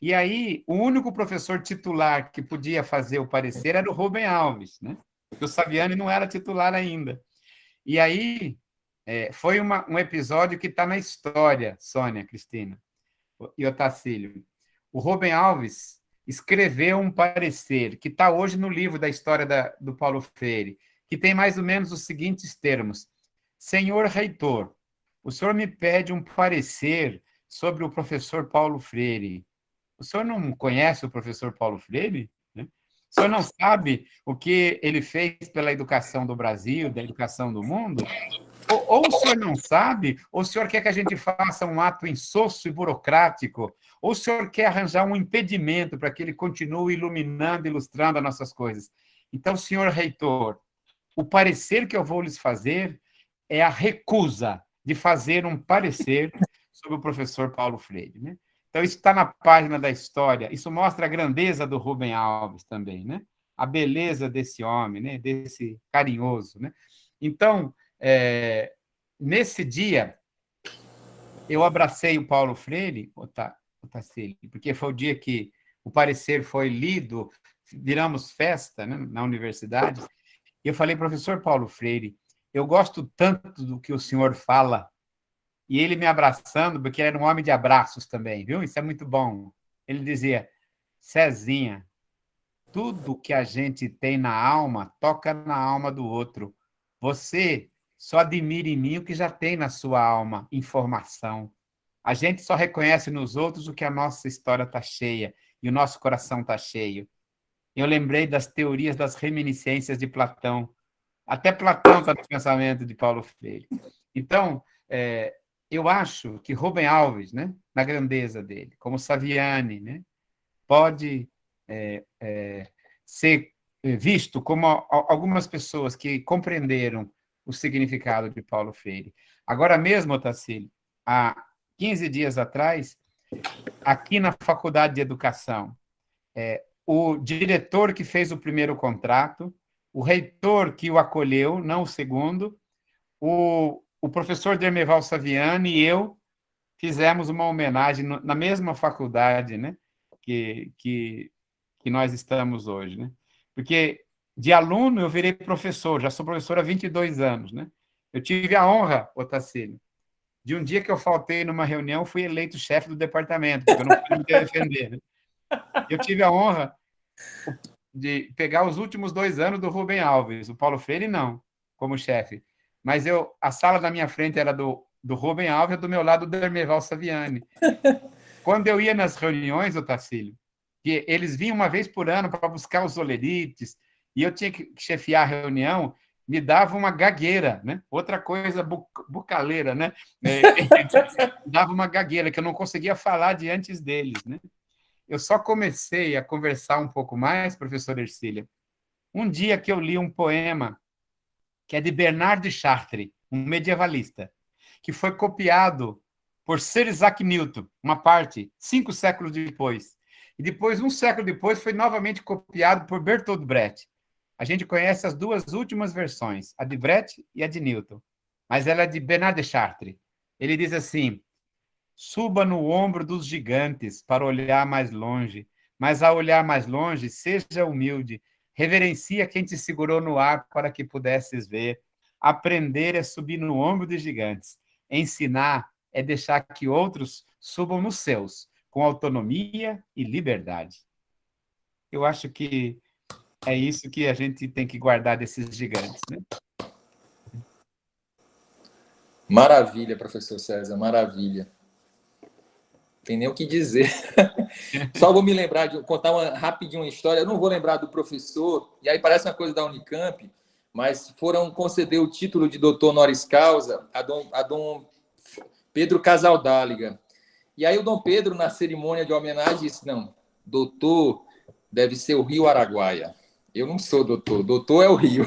E aí, o único professor titular que podia fazer o parecer era o Rubem Alves, né? Porque o Saviani não era titular ainda. E aí, foi um episódio que está na história, Sônia, Cristina e Otacílio. O Rubem Alves escreveu um parecer que está hoje no livro da história do Paulo Freire, que tem mais ou menos os seguintes termos: Senhor reitor, o senhor me pede um parecer sobre o professor Paulo Freire. O senhor não conhece o professor Paulo Freire? Né? O senhor não sabe o que ele fez pela educação do Brasil, da educação do mundo? Ou o senhor não sabe, ou o senhor quer que a gente faça um ato insosso e burocrático, ou o senhor quer arranjar um impedimento para que ele continue iluminando, ilustrando as nossas coisas. Então, senhor reitor, o parecer que eu vou lhes fazer é a recusa de fazer um parecer sobre o professor Paulo Freire, né? Então, isso está na página da história, isso mostra a grandeza do Rubem Alves também, né? A beleza desse homem, né? Desse carinhoso, né? Então, nesse dia, eu abracei o Paulo Freire, Otacílio, porque foi o dia que o parecer foi lido, viramos festa, né, na universidade, e eu falei, professor Paulo Freire, eu gosto tanto do que o senhor fala, e ele me abraçando, porque ele era um homem de abraços também, viu? Isso é muito bom. Ele dizia, Cezinha, tudo que a gente tem na alma toca na alma do outro. Você só admira em mim o que já tem na sua alma, informação. A gente só reconhece nos outros o que a nossa história está cheia e o nosso coração está cheio. Eu lembrei das teorias das reminiscências de Platão. Até Platão está no pensamento de Paulo Freire. Então, eu acho que Rubem Alves, né, na grandeza dele, como Saviani, né, pode ser visto como algumas pessoas que compreenderam o significado de Paulo Freire. Agora mesmo, Otacílio, há 15 dias atrás, aqui na Faculdade de Educação, o diretor que fez o primeiro contrato, o reitor que o acolheu, não o segundo, o professor Dermeval Saviani e eu fizemos uma homenagem na mesma faculdade, né, que nós estamos hoje, né? Porque de aluno eu virei professor, já sou professor há 22 anos, né? Eu tive a honra, Otacílio, de um dia que eu faltei numa reunião, fui eleito chefe do departamento, porque eu não podia defender, né? Eu tive a honra de pegar os últimos 2 anos do Rubem Alves, o Paulo Freire não, como chefe. Mas a sala da minha frente era do Rubem Alves, do meu lado, do Dermeval Saviani. Quando eu ia nas reuniões, Otacílio, que eles vinham uma vez por ano para buscar os olerites, e eu tinha que chefiar a reunião, me dava uma gagueira, né? Outra coisa bucaleira, né? Me dava uma gagueira, que eu não conseguia falar diante deles, né? Eu só comecei a conversar um pouco mais, professor Ercília, um dia que eu li um poema que é de Bernard de Chartres, um medievalista, que foi copiado por Sir Isaac Newton, uma parte, 5 séculos depois. E depois, um século depois, foi novamente copiado por Bertolt Brecht. A gente conhece as duas últimas versões, a de Brecht e a de Newton, mas ela é de Bernard de Chartres. Ele diz assim: suba no ombro dos gigantes para olhar mais longe, mas ao olhar mais longe, seja humilde, reverencia quem te segurou no ar para que pudesses ver. Aprender é subir no ombro dos gigantes. Ensinar é deixar que outros subam nos seus, com autonomia e liberdade. Eu acho que é isso que a gente tem que guardar desses gigantes, né? Maravilha, professor César, maravilha. Tem nem o que dizer. Só vou me lembrar de contar rapidinho uma história. Eu não vou lembrar do professor, e aí parece uma coisa da Unicamp, mas foram conceder o título de doutor honoris causa a dom Pedro Casaldáliga. E aí o Dom Pedro, na cerimônia de homenagem, disse: não, doutor deve ser o Rio Araguaia. Eu não sou doutor, doutor é o Rio.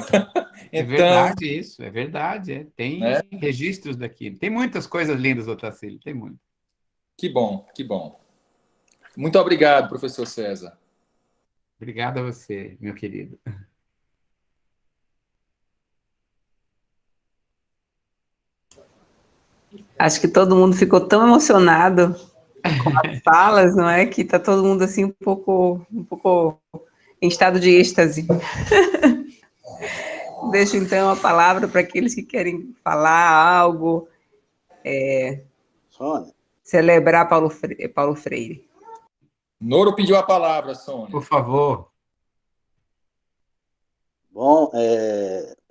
É Então, verdade isso, é verdade. Tem né? registros daqui. Tem muitas coisas lindas, Otacílio, tem muito. Que bom, que bom. Muito obrigado, professor César. Obrigado a você, meu querido. Acho que todo mundo ficou tão emocionado com as falas, não é? Que está todo mundo assim um pouco em estado de êxtase. Deixo então a palavra para aqueles que querem falar algo, Sônia, celebrar Paulo Freire. Noro pediu a palavra, Sônia. Por favor. bom,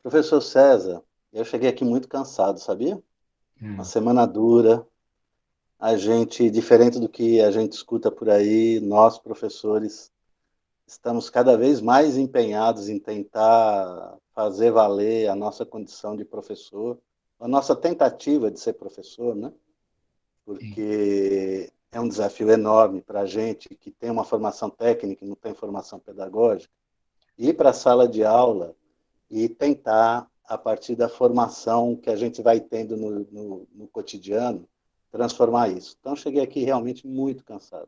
professor César, eu cheguei aqui muito cansado, sabia? Uma semana dura. A gente, diferente do que a gente escuta por aí, nós, professores, estamos cada vez mais empenhados em tentar fazer valer a nossa condição de professor, a nossa tentativa de ser professor, né? Porque é um desafio enorme para a gente que tem uma formação técnica e não tem formação pedagógica, ir para a sala de aula e tentar, a partir da formação que a gente vai tendo no cotidiano, transformar isso. Então, cheguei aqui realmente muito cansado.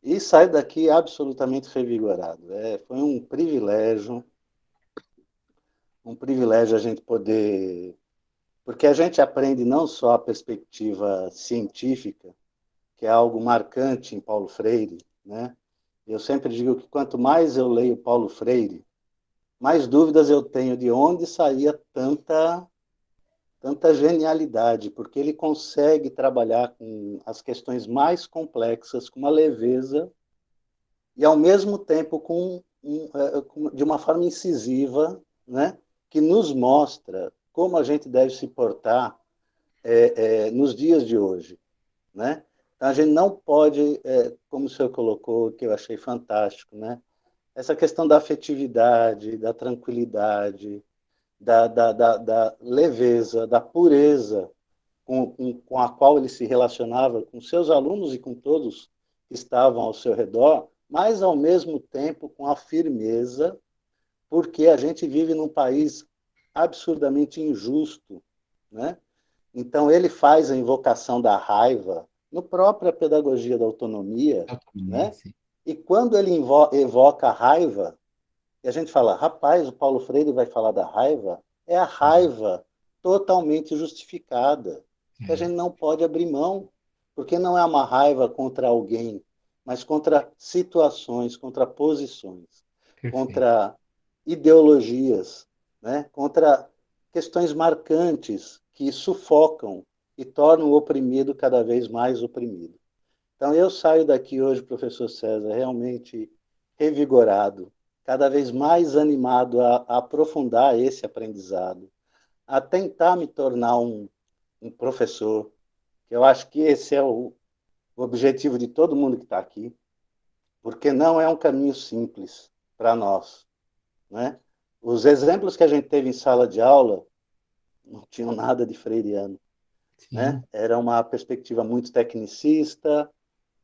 E saio daqui absolutamente revigorado. Foi um privilégio a gente poder... Porque a gente aprende não só a perspectiva científica, que é algo marcante em Paulo Freire, né? Eu sempre digo que quanto mais eu leio Paulo Freire, mais dúvidas eu tenho de onde saía tanta genialidade, porque ele consegue trabalhar com as questões mais complexas com uma leveza e, ao mesmo tempo, de uma forma incisiva, né, que nos mostra como a gente deve se portar nos dias de hoje, né? Então, a gente não pode, como o senhor colocou, que eu achei fantástico, né? Essa questão da afetividade, da tranquilidade, da leveza, da pureza com a qual ele se relacionava com seus alunos e com todos que estavam ao seu redor, mas, ao mesmo tempo, com a firmeza, porque a gente vive num país absurdamente injusto, né? Então, ele faz a invocação da raiva no própria pedagogia da autonomia, né? Sim. E quando ele evoca a raiva, e a gente fala, rapaz, o Paulo Freire vai falar da raiva, é a raiva totalmente justificada, que a gente não pode abrir mão, porque não é uma raiva contra alguém, mas contra situações, contra posições, Perfeito. contra ideologias, né? Contra questões marcantes que sufocam e tornam o oprimido cada vez mais oprimido. Então, eu saio daqui hoje, professor César, realmente revigorado, cada vez mais animado a aprofundar esse aprendizado, a tentar me tornar um professor, que eu acho que esse é o objetivo de todo mundo que está aqui, porque não é um caminho simples para nós, né? Os exemplos que a gente teve em sala de aula não tinham nada de freiriano, né? Era uma perspectiva muito tecnicista,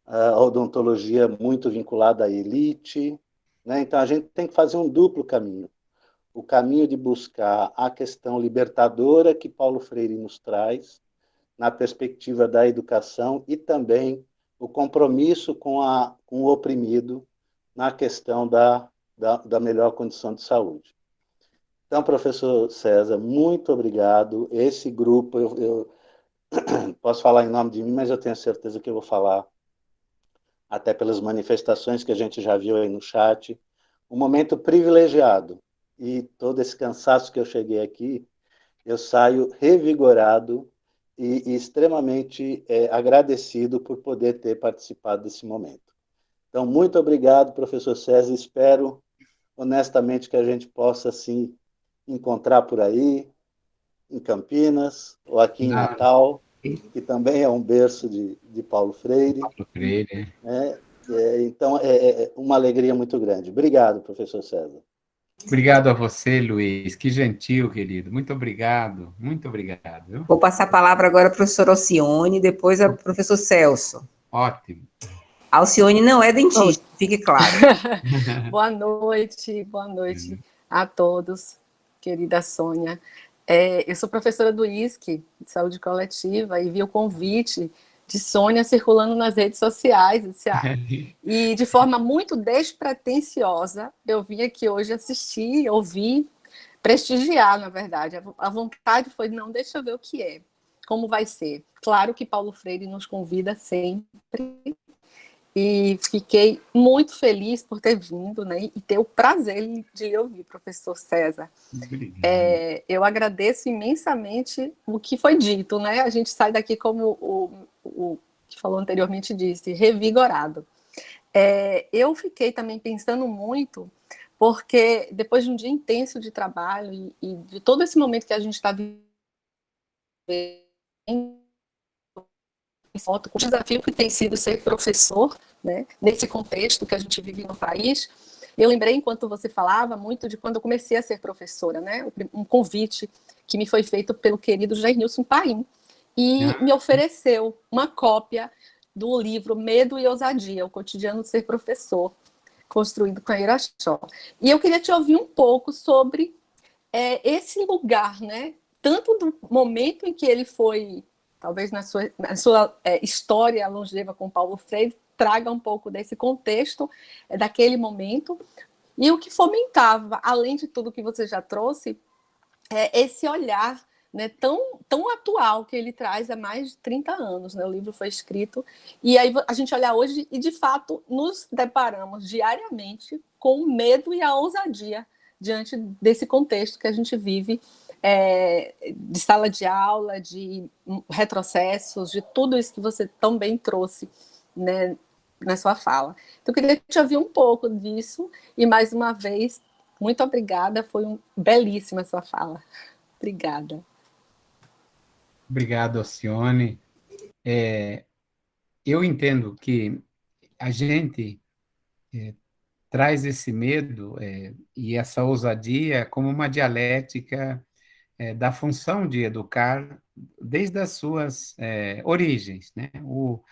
a odontologia muito vinculada à elite, né? Então a gente tem que fazer um duplo caminho. O caminho de buscar a questão libertadora que Paulo Freire nos traz, na perspectiva da educação, e também o compromisso com o oprimido na questão da melhor condição de saúde. Então, professor César, muito obrigado. Esse grupo, eu posso falar em nome de mim, mas eu tenho certeza que eu vou falar até pelas manifestações que a gente já viu aí no chat, um momento privilegiado. E todo esse cansaço que eu cheguei aqui, eu saio revigorado e extremamente agradecido por poder ter participado desse momento. Então, muito obrigado, professor César. Espero, honestamente, que a gente possa, sim, encontrar por aí, em Campinas, ou aqui em Natal, que também é um berço de Paulo Freire. Paulo Freire. Então, é uma alegria muito grande. Obrigado, professor César. Obrigado a você, Luiz. Que gentil, querido. Muito obrigado. Muito obrigado. Viu? Vou passar a palavra agora para o professor Alcione, depois ao professor Celso. Ótimo. Alcione não é dentista, fique claro. Boa noite a todos, querida Sônia. Eu sou professora do ISC, de Saúde Coletiva, e vi o convite de Sônia circulando nas redes sociais. E de forma muito despretensiosa, eu vim aqui hoje assistir, ouvir, prestigiar, na verdade. A vontade foi, não, deixa eu ver o que é, como vai ser. Claro que Paulo Freire nos convida sempre, e fiquei muito feliz por ter vindo, né, e ter o prazer de ouvir, professor César. Eu agradeço imensamente o que foi dito, né? A gente sai daqui, como o que falou anteriormente disse, revigorado. Eu fiquei também pensando muito, porque depois de um dia intenso de trabalho e de todo esse momento que a gente está vivendo, foto com o desafio que tem sido ser professor, né, nesse contexto que a gente vive no país, eu lembrei, enquanto você falava, muito de quando eu comecei a ser professora, né, um convite que me foi feito pelo querido Jair Nilson Paim, e me ofereceu uma cópia do livro Medo e Ousadia, o cotidiano de ser professor, construído com a Irachó. E eu queria te ouvir um pouco sobre esse lugar, né, tanto do momento em que ele foi, talvez na sua história longeva com Paulo Freire, traga um pouco desse contexto, daquele momento, e o que fomentava, além de tudo que você já trouxe, esse olhar, né, tão atual que ele traz há mais de 30 anos. Né? O livro foi escrito, e aí a gente olha hoje e, de fato, nos deparamos diariamente com o medo e a ousadia diante desse contexto que a gente vive, de sala de aula, de retrocessos, de tudo isso que você tão bem trouxe, né, na sua fala. Então, eu queria te ouvir um pouco disso, e mais uma vez, muito obrigada, foi belíssima a sua fala. Obrigada. Obrigado, Alcione. Eu entendo que a gente traz esse medo e essa ousadia como uma dialética da função de educar desde as suas origens, né? O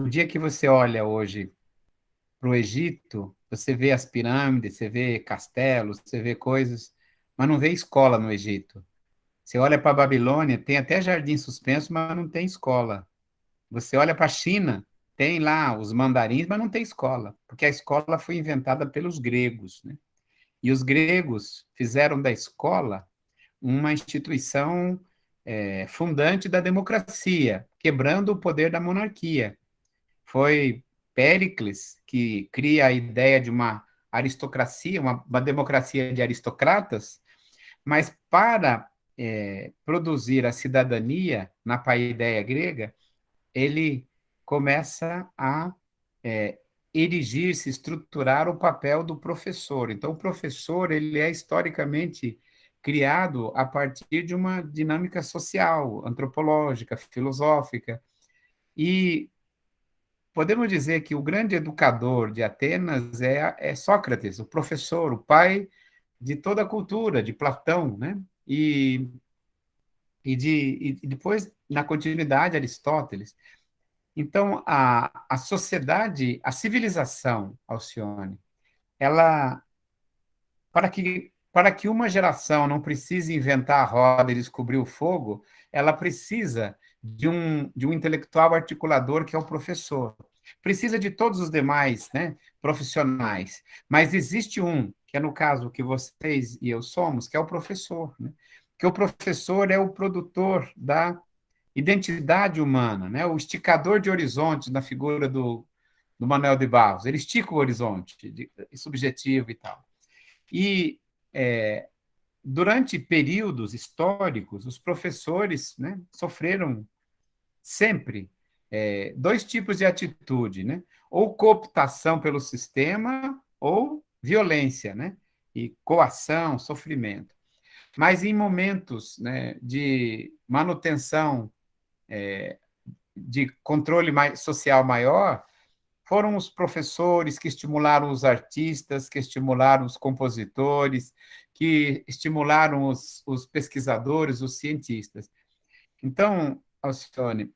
dia que você olha hoje para o Egito, você vê as pirâmides, você vê castelos, você vê coisas, mas não vê escola no Egito. Você olha para a Babilônia, tem até jardim suspenso, mas não tem escola. Você olha para a China, tem lá os mandarins, mas não tem escola, porque a escola foi inventada pelos gregos, né? E os gregos fizeram da escola uma instituição fundante da democracia, quebrando o poder da monarquia. Foi Péricles que cria a ideia de uma aristocracia, uma democracia de aristocratas, mas para produzir a cidadania na paideia grega, ele começa a erigir-se, estruturar o papel do professor. Então, o professor ele é historicamente criado a partir de uma dinâmica social, antropológica, filosófica, e podemos dizer que o grande educador de Atenas é Sócrates, o professor, o pai de toda a cultura, de Platão, né? E depois, na continuidade, Aristóteles. Então, a sociedade, a civilização, Alcione, ela, para que uma geração não precise inventar a roda e descobrir o fogo, ela precisa de um intelectual articulador que é o professor. Precisa de todos os demais, né, profissionais, mas existe um, que é no caso que vocês e eu somos, que é o professor, né? Que o professor é o produtor da identidade humana, né? O esticador de horizontes na figura do Manuel de Barros. Ele estica o horizonte subjetivo e tal. E durante períodos históricos, os professores, né, sofreram sempre dois tipos de atitude, né? Ou cooptação pelo sistema ou violência, né? E coação, sofrimento. Mas em momentos, né, de manutenção, de controle social maior, foram os professores que estimularam os artistas, que estimularam os compositores, que estimularam os pesquisadores, os cientistas. Então, Alcione,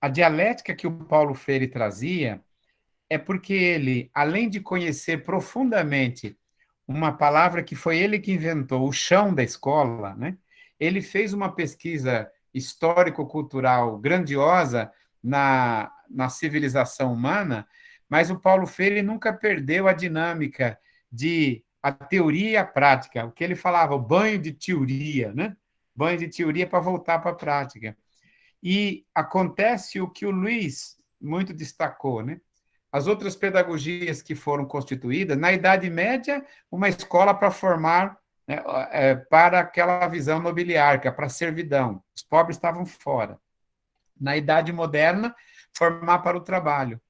a dialética que o Paulo Freire trazia é porque ele, além de conhecer profundamente uma palavra que foi ele que inventou, o chão da escola, né? Ele fez uma pesquisa histórico-cultural grandiosa na civilização humana, mas o Paulo Freire nunca perdeu a dinâmica de a teoria e a prática, o que ele falava, o banho de teoria, né? Banho de teoria para voltar para a prática. E acontece o que o Luiz muito destacou, né? As outras pedagogias que foram constituídas, na Idade Média, uma escola para formar, né, para aquela visão nobiliárquica, para a servidão. Os pobres estavam fora. Na Idade Moderna, formar para o trabalho.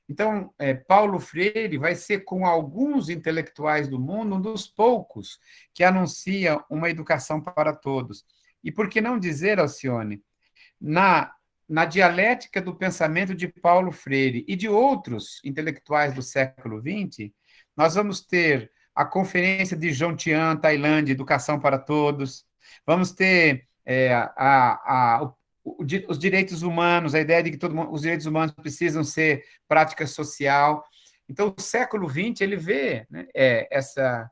Então, Paulo Freire vai ser, com alguns intelectuais do mundo, um dos poucos que anuncia uma educação para todos. E por que não dizer, Alcione, na dialética do pensamento de Paulo Freire e de outros intelectuais do século XX, nós vamos ter a conferência de Jomtien, Tailândia, Educação para Todos, vamos ter os direitos humanos, a ideia de que os direitos humanos precisam ser prática social. Então, o século XX ele vê, né, essa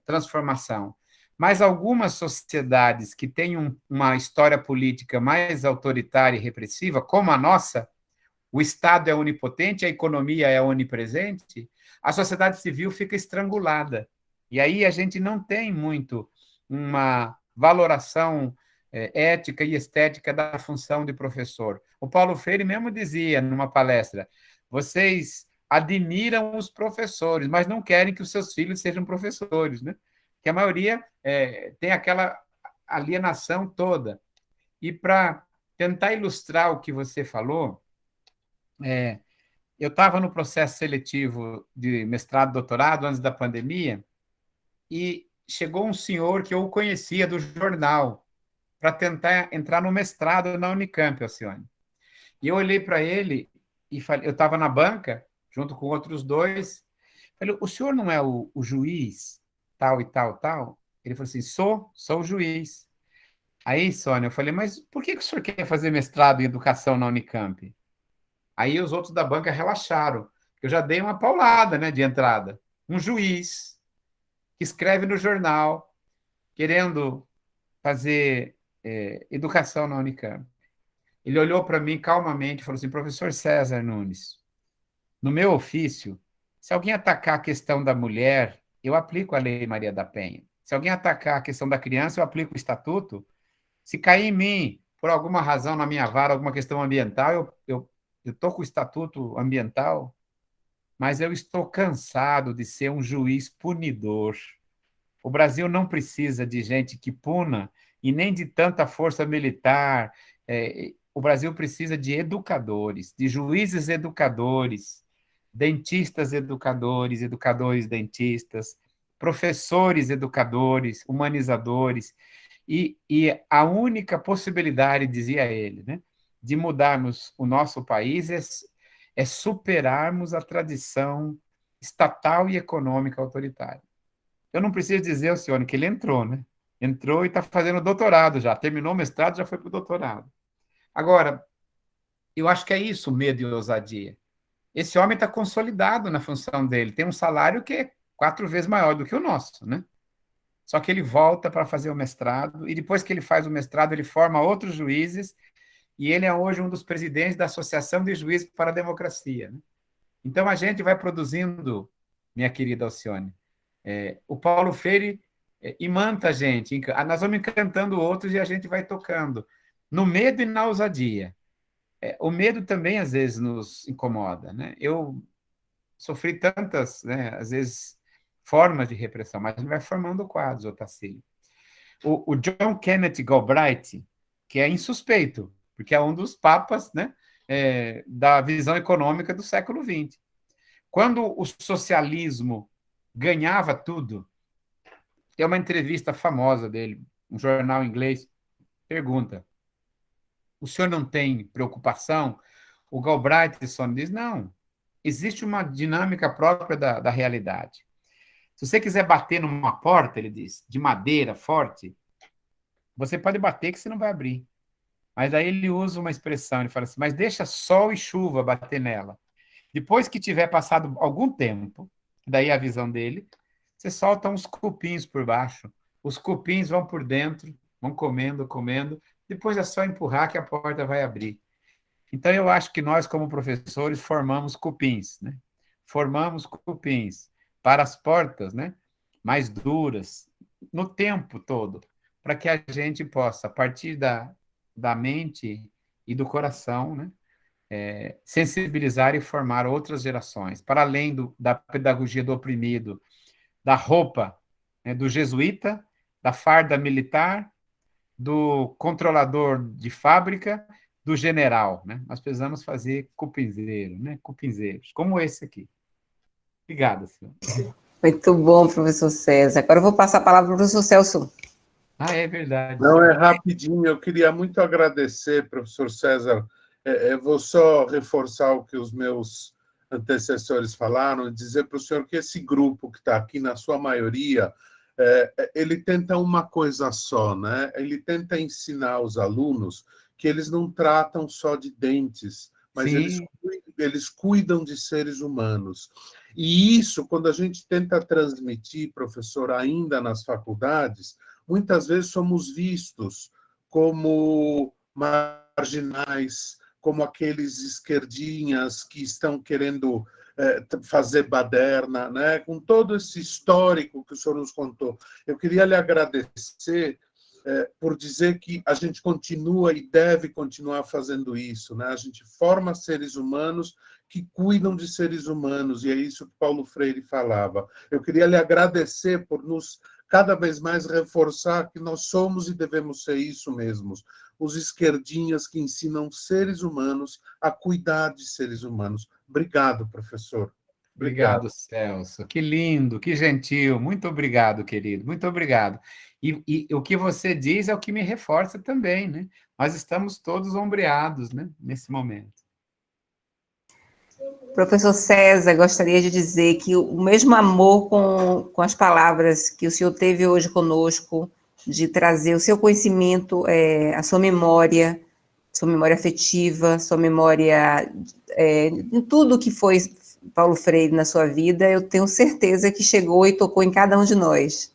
transformação. Mas algumas sociedades que têm uma história política mais autoritária e repressiva, como a nossa, o Estado é onipotente, a economia é onipresente, a sociedade civil fica estrangulada. E aí a gente não tem muito uma valoração ética e estética da função de professor. O Paulo Freire mesmo dizia numa palestra, vocês admiram os professores, mas não querem que os seus filhos sejam professores, né? Que a maioria tem aquela alienação toda. E para tentar ilustrar o que você falou, eu estava no processo seletivo de mestrado, doutorado, antes da pandemia, e chegou um senhor que eu conhecia do jornal, para tentar entrar no mestrado na Unicamp, Alcione. E eu olhei para ele e falei, eu estava na banca, junto com outros dois, falei, o senhor não é o juiz tal e tal, tal? Ele falou assim, sou o juiz. Aí, Sônia, eu falei, mas por que o senhor quer fazer mestrado em educação na Unicamp? Aí os outros da banca relaxaram. Eu já dei uma paulada, né, de entrada. Um juiz que escreve no jornal, querendo fazer educação na Unicamp. Ele olhou para mim calmamente e falou assim, professor César Nunes, no meu ofício, se alguém atacar a questão da mulher, eu aplico a Lei Maria da Penha. Se alguém atacar a questão da criança, eu aplico o estatuto. Se cair em mim, por alguma razão, na minha vara, alguma questão ambiental, eu estou com o estatuto ambiental, mas eu estou cansado de ser um juiz punidor. O Brasil não precisa de gente que puna e nem de tanta força militar. O Brasil precisa de educadores, de juízes educadores, dentistas educadores, educadores dentistas, professores educadores, humanizadores. E a única possibilidade, dizia ele, né, de mudarmos o nosso país é superarmos a tradição estatal e econômica autoritária. Eu não preciso dizer, Alcione, que ele entrou, né? Entrou e está fazendo doutorado já, terminou o mestrado, já foi para o doutorado. Agora, eu acho que é isso, medo e ousadia. Esse homem está consolidado na função dele, tem um salário que é 4 vezes maior do que o nosso, né? Só que ele volta para fazer o mestrado, e depois que ele faz o mestrado, ele forma outros juízes, e ele é hoje um dos presidentes da Associação de Juízes para a Democracia, né? Então, a gente vai produzindo, minha querida Alcione, o Paulo Freire imanta a gente, nós vamos encantando outros e a gente vai tocando, no medo e na ousadia. O medo também, às vezes, nos incomoda, né? Eu sofri tantas, né, às vezes, formas de repressão, mas a gente vai formando quadros, Otacílio. O John Kenneth Galbraith, que é insuspeito, porque é um dos papas, né, da visão econômica do século XX. Quando o socialismo ganhava tudo, tem uma entrevista famosa dele, um jornal inglês, pergunta: o senhor não tem preocupação? O Galbraithson diz: não, existe uma dinâmica própria da realidade. Se você quiser bater numa porta, ele diz, de madeira forte, você pode bater que você não vai abrir. Mas aí ele usa uma expressão, ele fala assim, mas deixa sol e chuva bater nela. Depois que tiver passado algum tempo, daí a visão dele, você solta uns cupins por baixo. Os cupins vão por dentro, vão comendo, comendo. Depois é só empurrar que a porta vai abrir. Então, eu acho que nós, como professores, formamos cupins, né? Formamos cupins para as portas, né, mais duras, no tempo todo, para que a gente possa, a partir da mente e do coração, né, sensibilizar e formar outras gerações, para além da pedagogia do oprimido, da roupa, né, do jesuíta, da farda militar, do controlador de fábrica, do general, né? Nós precisamos fazer cupinzeiro, né? Cupinzeiros, como esse aqui. Obrigado, senhor. Muito bom, professor César. Agora eu vou passar a palavra para o professor Celso. Ah, é verdade. Não, é rapidinho. Eu queria muito agradecer, professor César. Vou só reforçar o que os meus antecessores falaram, e dizer para o senhor que esse grupo que está aqui, na sua maioria, ele tenta uma coisa só, né? Ele tenta ensinar os alunos que eles não tratam só de dentes, mas eles cuidam de seres humanos. E isso, quando a gente tenta transmitir, professor, ainda nas faculdades, muitas vezes somos vistos como marginais, como aqueles esquerdinhas que estão querendo fazer baderna, né? Com todo esse histórico que o senhor nos contou. Eu queria lhe agradecer por dizer que a gente continua e deve continuar fazendo isso, né? A gente forma seres humanos que cuidam de seres humanos, e é isso que Paulo Freire falava. Eu queria lhe agradecer por nos cada vez mais reforçar que nós somos e devemos ser isso mesmos, os esquerdinhas que ensinam seres humanos a cuidar de seres humanos. Obrigado, professor. Obrigado, Celso. Que lindo, que gentil. Muito obrigado, querido. Muito obrigado. E o que você diz é o que me reforça também, né? Nós estamos todos ombreados, né, nesse momento. Professor César, gostaria de dizer que o mesmo amor com as palavras que o senhor teve hoje conosco, de trazer o seu conhecimento, a sua memória afetiva, sua memória em tudo que foi Paulo Freire na sua vida, eu tenho certeza que chegou e tocou em cada um de nós.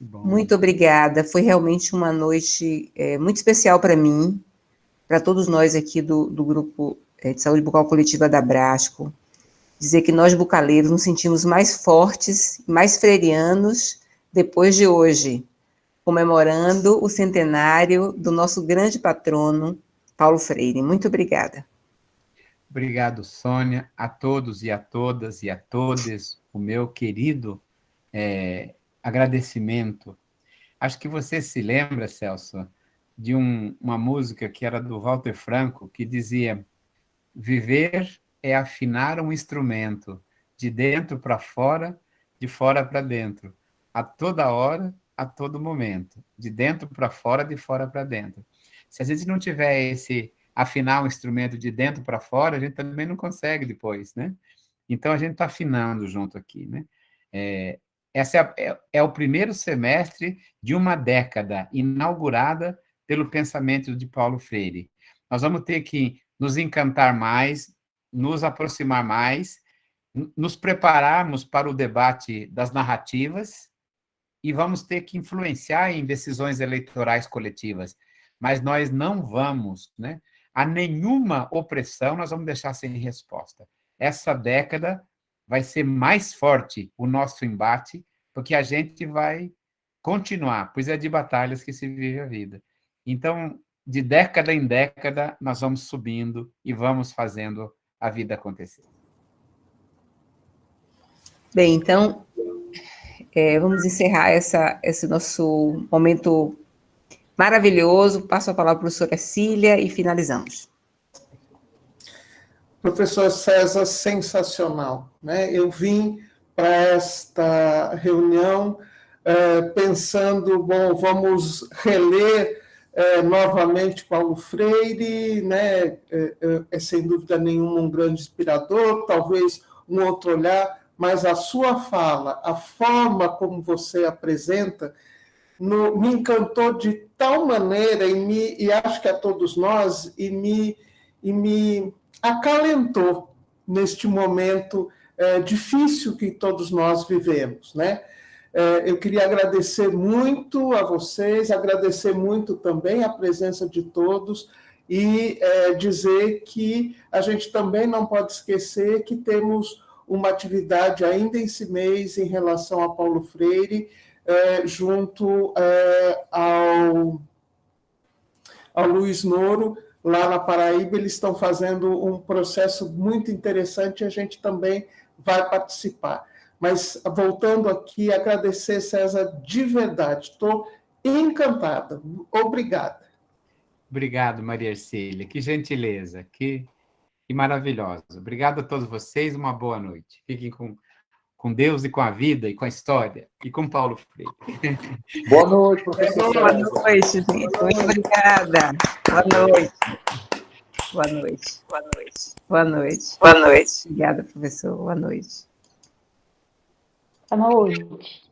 Muito obrigada, foi realmente uma noite muito especial para mim, para todos nós aqui do grupo de saúde bucal coletiva da Abrasco, dizer que nós bucaleiros nos sentimos mais fortes, mais freirianos depois de hoje, comemorando o centenário do nosso grande patrono, Paulo Freire. Muito obrigada. Obrigado, Sônia, a todos e a todas e a todes, o meu querido agradecimento. Acho que você se lembra, Celso, de uma música que era do Walter Franco, que dizia: viver é afinar um instrumento, de dentro para fora, de fora para dentro, a toda hora, a todo momento, de dentro para fora, de fora para dentro. Se a gente não tiver afinar um instrumento de dentro para fora, a gente também não consegue depois, né? Então, a gente está afinando junto aqui, né? Esse é o primeiro semestre de uma década inaugurada pelo pensamento de Paulo Freire. Nós vamos ter que nos encantar mais, nos aproximar mais, nos prepararmos para o debate das narrativas e vamos ter que influenciar em decisões eleitorais coletivas. Mas nós não vamos, né? A nenhuma opressão nós vamos deixar sem resposta. Essa década vai ser mais forte o nosso embate, porque a gente vai continuar, pois é de batalhas que se vive a vida. Então, de década em década, nós vamos subindo e vamos fazendo a vida acontecer. Bem, então, vamos encerrar esse nosso momento maravilhoso. Passo a palavra para a professora Cília e finalizamos. Professor César, sensacional, né? Eu vim para esta reunião pensando, bom, vamos reler novamente Paulo Freire, né? É sem dúvida nenhuma um grande inspirador, talvez um outro olhar, mas a sua fala, a forma como você apresenta, me encantou de tal maneira, e acho que a todos nós, e me acalentou neste momento difícil que todos nós vivemos, né? Eu queria agradecer muito a vocês, agradecer muito também a presença de todos e dizer que a gente também não pode esquecer que temos uma atividade ainda esse mês em relação a Paulo Freire, junto ao Luiz Noro, lá na Paraíba. Eles estão fazendo um processo muito interessante e a gente também vai participar. Mas, voltando aqui, agradecer, César, de verdade. Estou encantada. Obrigada. Obrigado, Maria Ercília. Que gentileza, que maravilhosa. Obrigado a todos vocês, uma boa noite. Fiquem com Deus e com a vida e com a história e com Paulo Freire. Boa noite, professor. Boa noite, gente. Muito obrigada. Boa noite. Boa noite. Boa noite. Boa noite. Boa noite. Obrigada, professor. Boa noite. Boa noite.